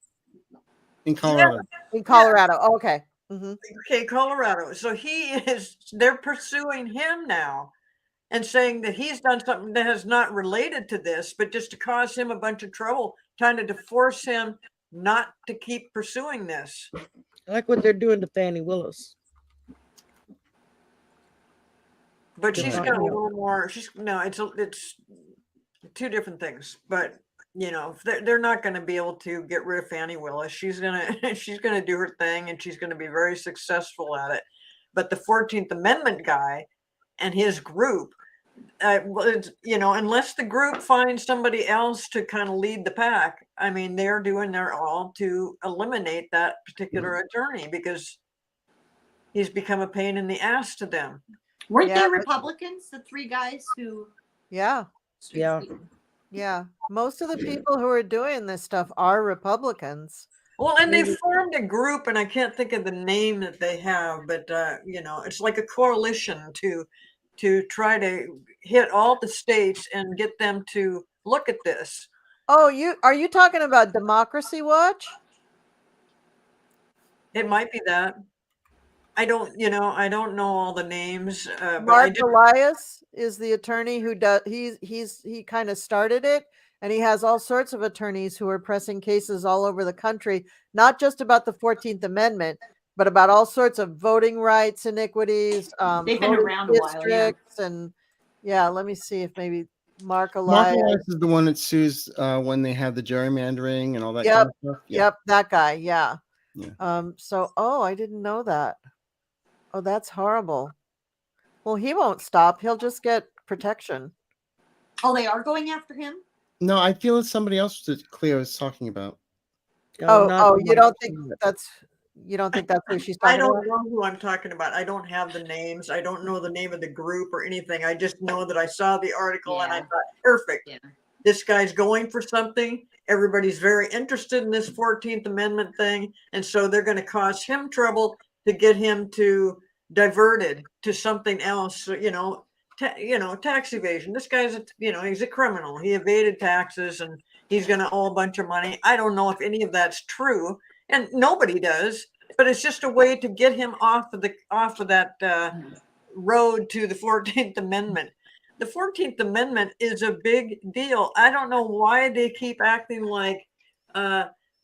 In Colorado. Yeah. In Colorado. Oh, okay. Mm-hmm. Okay, Colorado. So they're pursuing him now and saying that he's done something that is not related to this, but just to cause him a bunch of trouble, trying to force him not to keep pursuing this. I like what they're doing to Fannie Willis. But she's got a little more. It's 2 different things. But they're not going to be able to get rid of Fannie Willis. She's gonna do her thing, and she's going to be very successful at it. But the 14th Amendment guy and his group, unless the group finds somebody else to kind of lead the pack, I mean, they're doing their all to eliminate that particular attorney because he's become a pain in the ass to them. Weren't Yeah, they but- Republicans, the three guys who? Yeah. Yeah. Yeah. Most of the people who are doing this stuff are Republicans. Well, and they Maybe- formed a group, and I can't think of the name that they have, but it's like a coalition to try to hit all the states and get them to look at this. Oh, are you talking about Democracy Watch? It might be that. I don't know all the names. But I Mark did, Elias is the attorney who does. He kind of started it, and he has all sorts of attorneys who are pressing cases all over the country, not just about the 14th Amendment, but about all sorts of voting rights iniquities, They've been voting around a while, yeah. districts, and yeah. Let me see if maybe Mark Mark Elias. Elias is the one that sues when they have the gerrymandering and all that Yep, kind of stuff. Yeah. Yep, that guy. Yeah. Yeah. I didn't know that. Oh, that's horrible. Well, he won't stop. He'll just get protection. Oh, they are going after him? No, I feel it's somebody else that Cleo is talking about. not You don't think Mark. that's who she's I talking don't about? know who I'm talking about. I don't have the names. I don't know the name of the group or anything. I just know that I saw the article and I Yeah. thought, perfect. Yeah. This guy's going for something. Everybody's very interested in this 14th Amendment thing. And so they're going to cause him trouble to get him to diverted to something else, tax evasion. This guy's, he's a criminal. He evaded taxes and he's going to owe a bunch of money. I don't know if any of that's true, and nobody does, but it's just a way to get him off of that road to the 14th Amendment. The 14th Amendment is a big deal. I don't know why they keep acting like,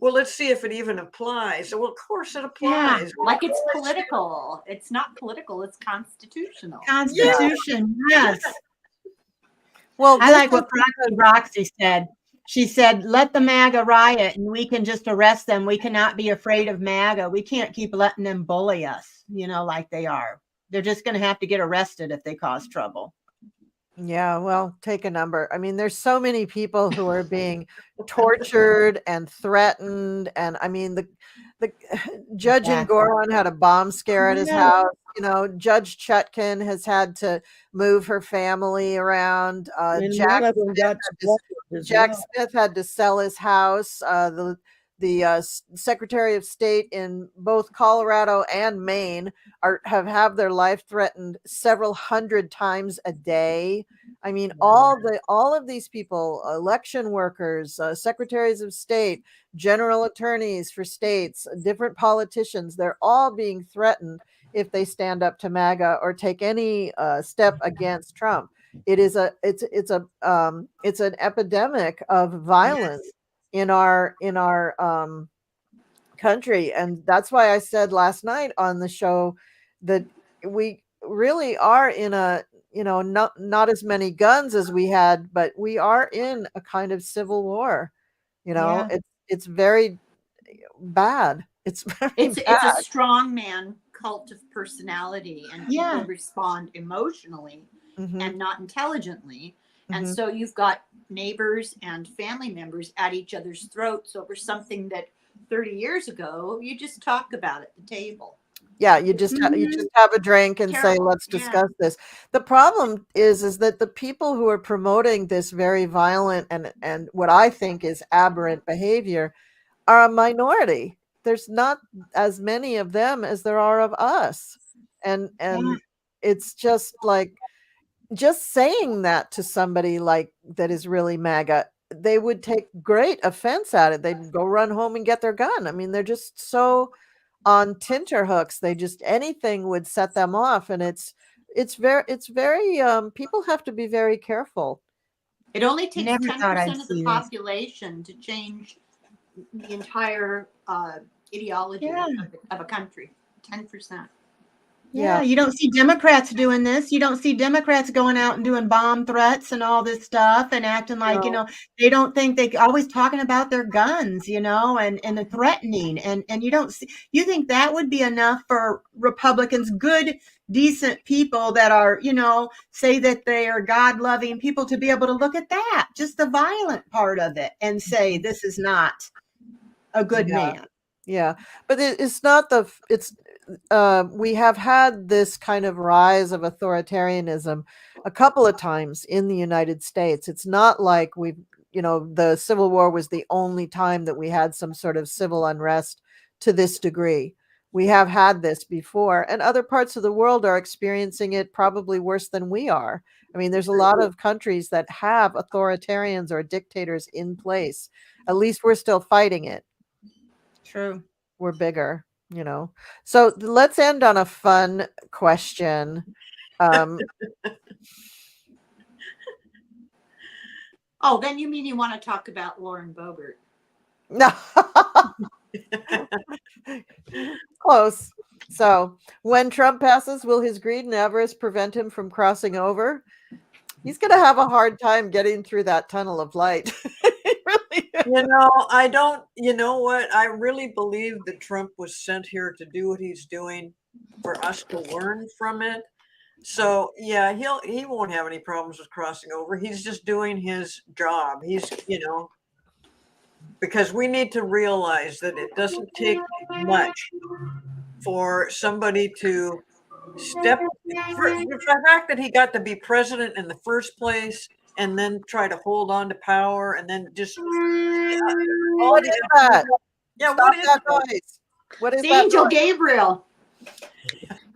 well, let's see if it even applies. Well, of course it applies. Like it's political. It's not political, it's constitutional. Constitution, yes. Well, I this like what is- Roxy said. She said, let the MAGA riot and we can just arrest them. We cannot be afraid of MAGA. We can't keep letting them bully us, like they are. They're just going to have to get arrested if they cause trouble. Yeah, well, take a number. I mean, there's so many people who are being tortured and threatened, and I mean, the judge in Exactly. Goron had a bomb scare at his Yeah. house. Judge Chutkin has had to move her family around. And Jack one of them got Jack Smith had to sell his house. The Secretary of State in both Colorado and Maine have their life threatened several hundred times a day. I mean, all of these people, election workers, secretaries of state, general attorneys for states, different politicians, they're all being threatened if they stand up to MAGA or take any step against Trump. It's an epidemic of violence in our country, and that's why I said last night on the show that we really are in a not as many guns as we had, but we are in a kind of civil war. It's very bad. It's very It's bad. a strong man cult of personality, and Yeah. people respond emotionally Mhm, and not intelligently. And mhm. so you've got neighbors and family members at each other's throats over something that 30 years ago you just talk about at the table. Yeah, you just have a drink and say, Terrible, let's yeah. discuss this. The problem is that the people who are promoting this very violent and what I think is aberrant behavior are a minority. There's not as many of them as there are of us. And it's just like, just saying that to somebody like that is really MAGA, they would take great offense at it. They'd go run home and get their gun. I mean, they're just so on tenterhooks. They just, anything would set them off. And it's very people have to be very careful. It only takes Never thought I'd 10% of the see this. population to change the entire ideology of a country. 10%. Yeah, you don't see Democrats doing this. You don't see Democrats going out and doing bomb threats and all this stuff and acting like, No. they don't think they always talking about their guns, and the threatening. And you don't see, you think that would be enough for Republicans, good decent people that are, say that they are God loving people, to be able to look at that, just the violent part of it, and say, this is not a good man. Yeah. But it's not it's, we have had this kind of rise of authoritarianism a couple of times in the United States. It's not like the Civil War was the only time that we had some sort of civil unrest to this degree. We have had this before, and other parts of the world are experiencing it probably worse than we are. I mean, there's a lot of countries that have authoritarians or dictators in place. At least we're still fighting it. True. We're bigger, So let's end on a fun question. Oh, then you mean you want to talk about Lauren Boebert? No. Close. So when Trump passes, will his greed and avarice prevent him from crossing over? He's going to have a hard time getting through that tunnel of light. Really. I don't, you know what? I really believe that Trump was sent here to do what he's doing for us to learn from it. So yeah, he won't have any problems with crossing over. He's just doing his job. He's, because we need to realize that it doesn't take much for somebody to step for the fact that he got to be president in the first place and then try to hold on to power and then just What is that? Yeah, Stop that noise. What is The that angel noise? Gabriel.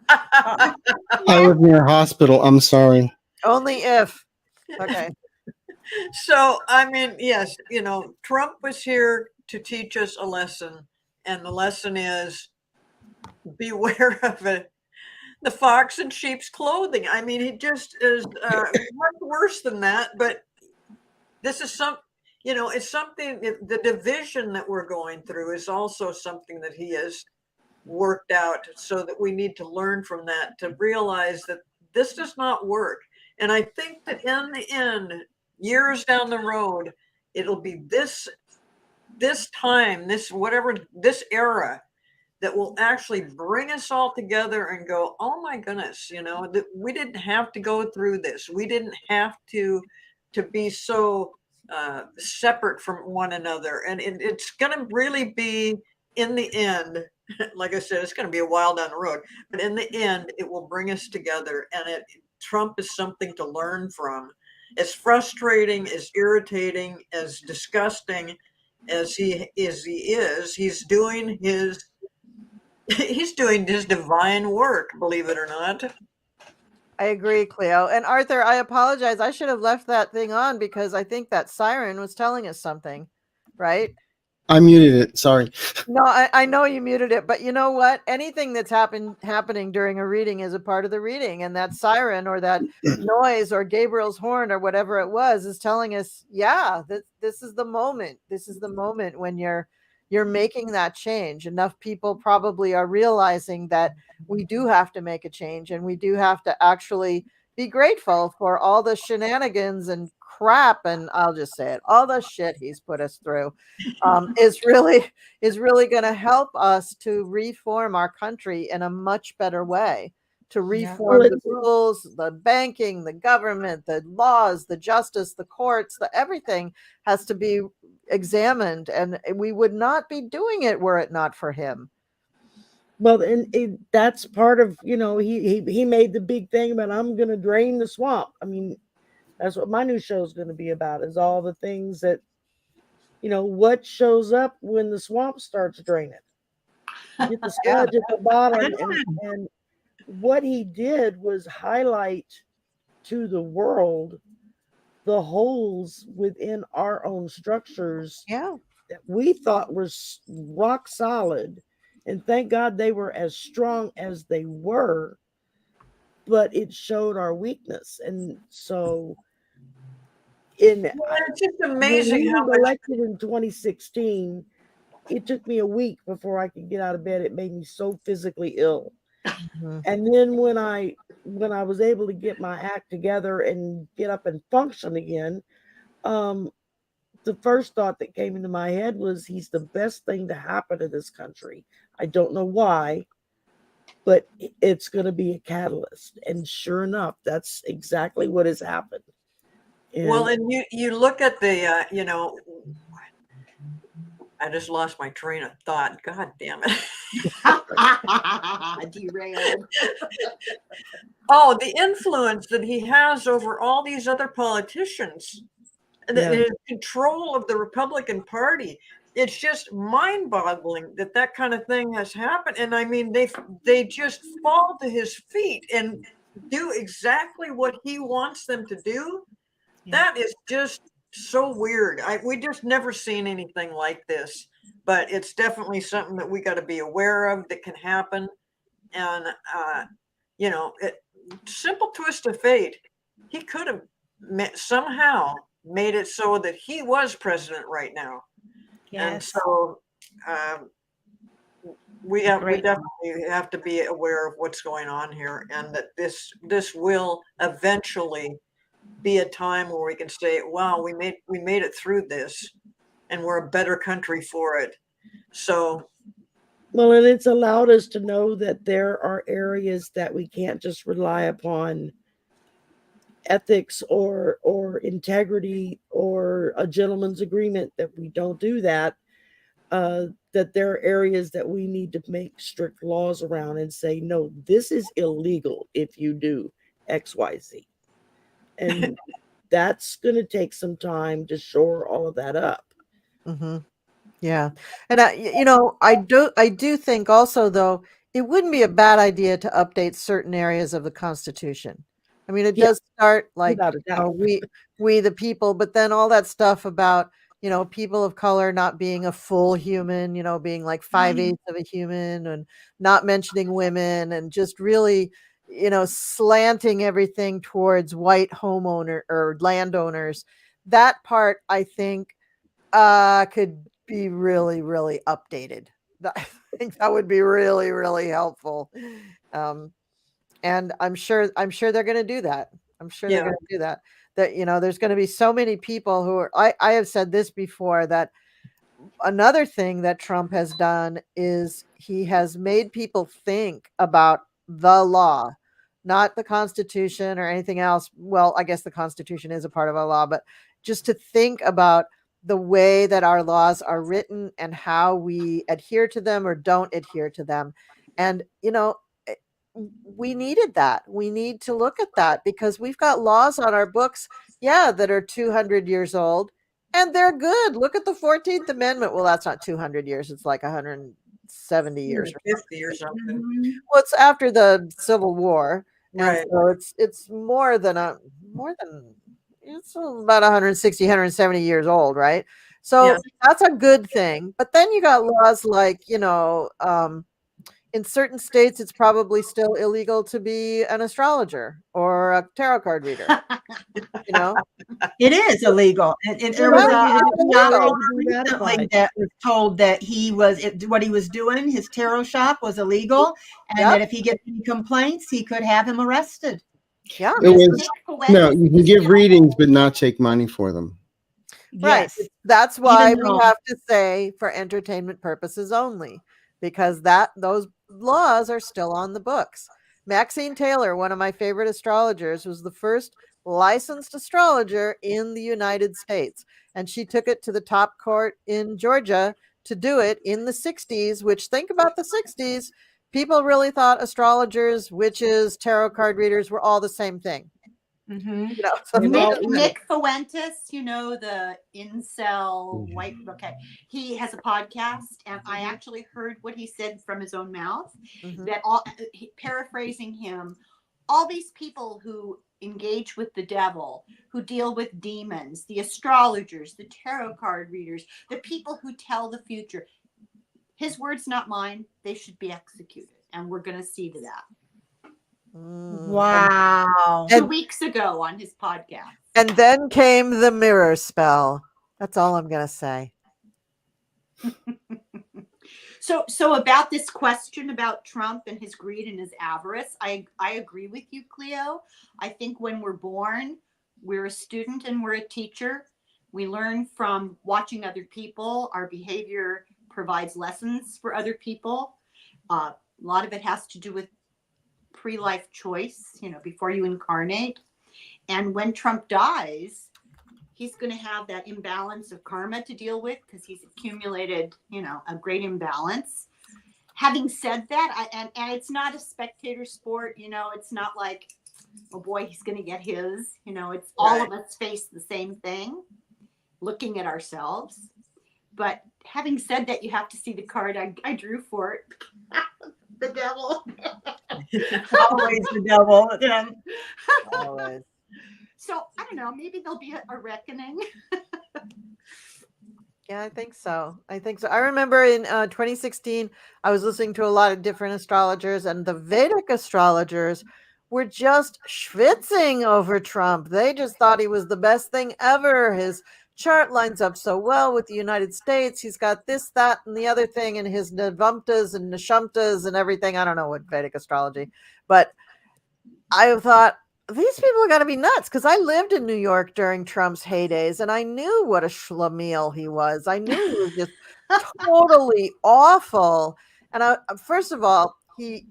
I live near a hospital. I'm sorry. Only if. Okay. So, I mean, yes, Trump was here to teach us a lesson, and the lesson is beware of it. The fox in sheep's clothing. I mean, he just is much worse than that. But this is it's something. The division that we're going through is also something that he has worked out, so that we need to learn from that, to realize that this does not work. And I think that in the end, years down the road, it'll be this time, this era that will actually bring us all together and go, oh my goodness, that we didn't have to go through this. We didn't have to be so separate from one another. And it's going to really be, in the end, like I said, it's going to be a while down the road, but in the end, it will bring us together. And Trump is something to learn from. As frustrating, as irritating, as disgusting as he is, he's doing his divine work, believe it or not. I agree, Cleo. And Arthur, I apologize. I should have left that thing on because I think that siren was telling us something, right? I muted it. Sorry. No, I know you muted it, but you know what? Anything that's happening during a reading is a part of the reading, and that siren or that noise or Gabriel's horn or whatever it was is telling us, yeah, this is the moment. This is the moment when you're making that change. Enough people probably are realizing that we do have to make a change, and we do have to actually be grateful for all the shenanigans and crap, and I'll just say it, all the shit he's put us through is really going to help us to reform our country in a much better way, to reform the rules, the banking, the government, the laws, the justice, the courts, everything has to be examined, and we would not be doing it were it not for him. Well, and that's part of, he made the big thing about, I'm going to drain the swamp. I mean, that's what my new show is going to be about, is all the things that, what shows up when the swamp starts draining. Get the sludge at the bottom. And what he did was highlight to the world the holes within our own structures that we thought were rock solid. And thank God they were as strong as they were, but it showed our weakness. And so it's just amazing when how we were elected in 2016, it took me a week before I could get out of bed. It made me so physically ill. Mm-hmm. And then when I was able to get my act together and get up and function again, the first thought that came into my head was, he's the best thing to happen to this country. I don't know why, but it's going to be a catalyst. And sure enough, that's exactly what has happened. Well, and you look at the, you know, I just lost my train of thought. God damn it. Derailed. Oh, the influence that he has over all these other politicians, and Yeah. his control of the Republican Party. It's just mind-boggling that that kind of thing has happened. And I mean, they just fall to his feet and do exactly what he wants them to do. Yeah. That is just so weird. We just never seen anything like this, but it's definitely something that we got to be aware of that can happen. And, you know, simple twist of fate. He could have somehow made it so that he was president right now. And Yes. so we Great. definitely have to be aware of what's going on here, and that this will eventually be a time where we can say, wow, we made it through this, and we're a better country for it. So Well, and it's allowed us to know that there are areas that we can't just rely upon ethics or integrity or a gentleman's agreement, that we don't do that. That there are areas that we need to make strict laws around and say, no, this is illegal if you do XYZ. And that's going to take some time to shore all of that up. Mm-hmm. Yeah. And you know, I do think also, though, it wouldn't be a bad idea to update certain areas of the Constitution. I mean, it Yeah, does start like, without a you know, doubt. we the people, but then all that stuff about, you know, people of color not being a full human, you know, being like 5/8 of a human, and not mentioning women, and just really, you know, slanting everything towards white homeowner or landowners. That part, I think, could be really, really updated. I think that would be really, really helpful. And I'm sure they're going to do that. I'm sure they're yeah, going to do that. That, you know, there's going to be so many people who are, I have said this before, that another thing that Trump has done is he has made people think about the law, not the Constitution or anything else. Well, I guess the Constitution is a part of our law, but just to think about the way that our laws are written and how we adhere to them or don't adhere to them. And, you know, we needed that. We need to look at that, because we've got laws on our books, yeah, that are 200 years old, and they're good. Look at the 14th Amendment. Well, that's not 200 years. It's like 170 years. 50 or something. Mhm. Well, it's after the Civil War. And Right. so it's more than it's about 160, 170 years old, right? So Yeah. that's a good thing. But then you got laws like, you know, in certain states, it's probably still illegal to be an astrologer or a tarot card reader. You know, It is illegal. And there Yeah, was a it's astrologer illegal. recently that was told that what he was doing, his tarot shop, was illegal, and Yep. that if he gets any complaints, he could have him arrested. Yeah, It was Nick no. Fuentes You can is give now- readings, but not take money for them. right. Yes. That's why Even we though- have to say for entertainment purposes only, because those laws are still on the books. Maxine Taylor, one of my favorite astrologers, was the first licensed astrologer in the United States, and she took it to the top court in Georgia to do it in the 60s, which, think about the 60s, people really thought astrologers, witches, tarot card readers were all the same thing. Mhm. You know, so And Nick, all- Nick Fuentes, you know, the incel white. Okay, he has a podcast, and I actually heard what he said from his own mouth. Mhm. That paraphrasing him, all these people who engage with the devil, who deal with demons, the astrologers, the tarot card readers, the people who tell the future. His words, not mine. They should be executed, and we're going to see to that. Wow. 2 weeks ago on his podcast. And then came the mirror spell. That's all I'm going to say. So about this question about Trump and his greed and his avarice, I agree with you, Cleo. I think when we're born, we're a student and we're a teacher. We learn from watching other people. Our behavior provides lessons for other people. A lot of it has to do with pre-life choice, before you incarnate. And when Trump dies, he's going to have that imbalance of karma to deal with because he's accumulated, a great imbalance. Having said that, and it's not a spectator sport, it's not like, oh boy, he's going to get his, it's all of us face the same thing, looking at ourselves. But having said that, you have to see the card I drew for it. The devil. Always the devil. Yeah. Always. So I don't know, maybe there'll be a reckoning. Yeah, I think so. I remember in 2016, I was listening to a lot of different astrologers, and the Vedic astrologers were just schwitzing over Trump. They just thought he was the best thing ever. His chart lines up so well with the United States. He's got this, that, and the other thing, and his Navamtas and Nishamtas and everything. I don't know what Vedic astrology, but I thought, these people are going to be nuts, because I lived in New York during Trump's heydays, and I knew what a schlemiel he was. I knew he was just totally awful. And first of all, he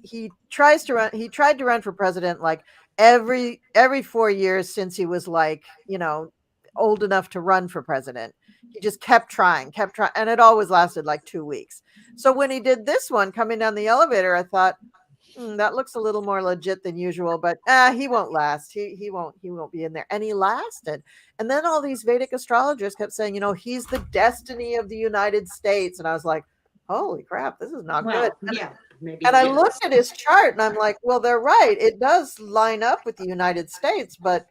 tried to run for president like every 4 years since he was like, old enough to run for president. He just kept trying, and it always lasted like 2 weeks. So when he did this one coming down the elevator, I thought, that looks a little more legit than usual, but he won't last. He won't be in there. And he lasted. And then all these Vedic astrologers kept saying, he's the destiny of the United States. And I was like, holy crap, this is not good. Yeah, maybe. And I looked at his chart and I'm like, well, they're right. It does line up with the United States, but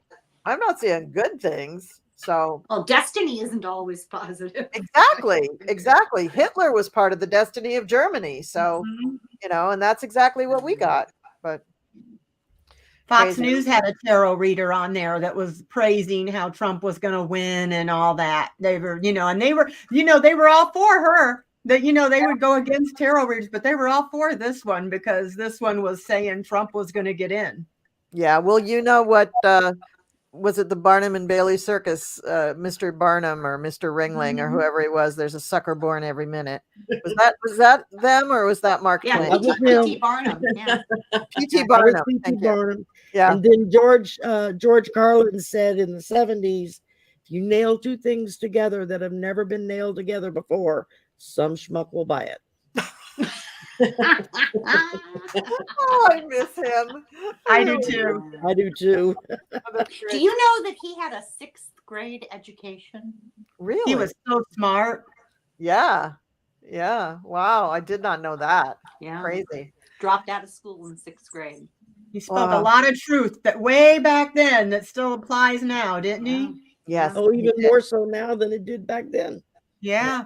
I'm not seeing good things. So, well, destiny isn't always positive. Exactly. Hitler was part of the destiny of Germany. So, and that's exactly what we got. But Fox crazy. News had a tarot reader on there that was praising how Trump was going to win and all that. They were, and they were all for her. That they would go against tarot readers, but they were all for this one because this one was saying Trump was going to get in. Yeah, well, what was it, the Barnum and Bailey circus, Mr. Barnum or Mr. Ringling or whoever he was, there's a sucker born every minute. Was that them, or was that Mark Yeah, Twain? P.T. Barnum. Yeah. P.T. Barnum. P.T. Barnum. Yeah. And then George Carlin said in the 70s, if you nail two things together that have never been nailed together before, some schmuck will buy it. Oh, I miss him. I do too. I do too. Do you know that he had a 6th grade education? Really? He was so smart. Yeah. Wow, I did not know that. Yeah. Crazy. Dropped out of school in 6th grade. He spoke a lot of truth that way back then that still applies now, didn't he? Yes. Oh, even more so now than it did back then. Yeah.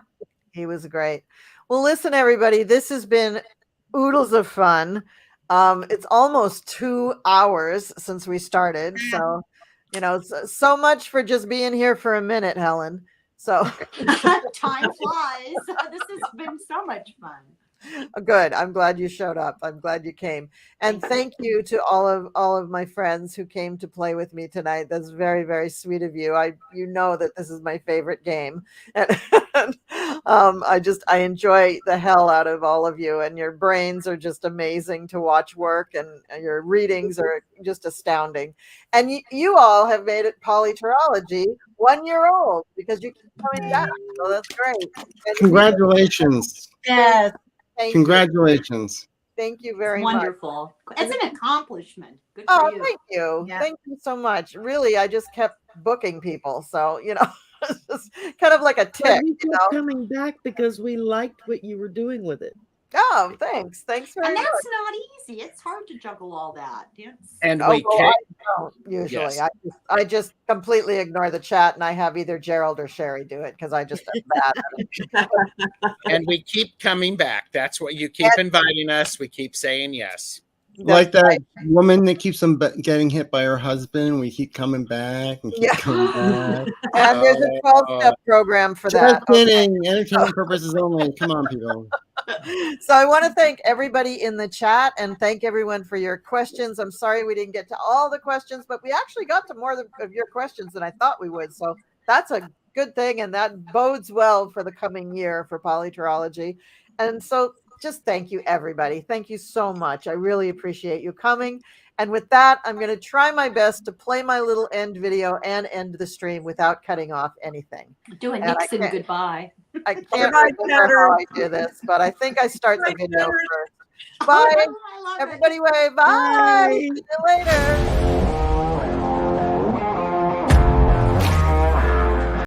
He was great. Well, listen, everybody, this has been oodles of fun. It's almost 2 hours since we started. So, so much for just being here for a minute, Helen. So Time flies. This has been so much fun. Good. I'm glad you showed up. I'm glad you came. And thank you to all of my friends who came to play with me tonight. That's very, very sweet of you. You know that this is my favorite game. And I enjoy the hell out of all of you, and your brains are just amazing to watch work, and your readings are just astounding. And you all have made it PoliTarology 1 year old because you keep coming back. So that's great. And Congratulations. Yes. Congratulations. Thank you very Wonderful. much. It's an accomplishment. Good for you. Thank you. Yeah. Thank you so much. Really, I just kept booking people. So, it's just kind of like a But tick, we kept coming back because we liked what you were doing with it. Oh, thanks. Thanks very And much. that's not easy. It's hard to juggle all that. And Oh, we well, came, I don't usually. Yes. I just completely ignore the chat, and I have either Gerald or Sherry do it because I just am bad at it. and we keep coming back. That's what you keep inviting us. We keep saying yes. Like That's that right. woman that keeps them getting hit by her husband. We keep coming back and keep Yeah. coming back. And there's a 12-step program for that. Just kidding. Entertainment purposes only. Come on, people. So I want to thank everybody in the chat and thank everyone for your questions. I'm sorry we didn't get to all the questions, but we actually got to more of your questions than I thought we would. So that's a good thing, and that bodes well for the coming year for PoliTarology. And so just thank you, everybody. Thank you so much. I really appreciate you coming. And with that, I'm going to try my best to play my little end video and end the stream without cutting off anything. Do a And I Nixon can't- goodbye. I can't Goodbye, remember how Chatter. I do this, but I think I start the Goodbye, video Chatter. first. Oh, Bye, I love it. everybody. Wave. Bye. Bye. See you later.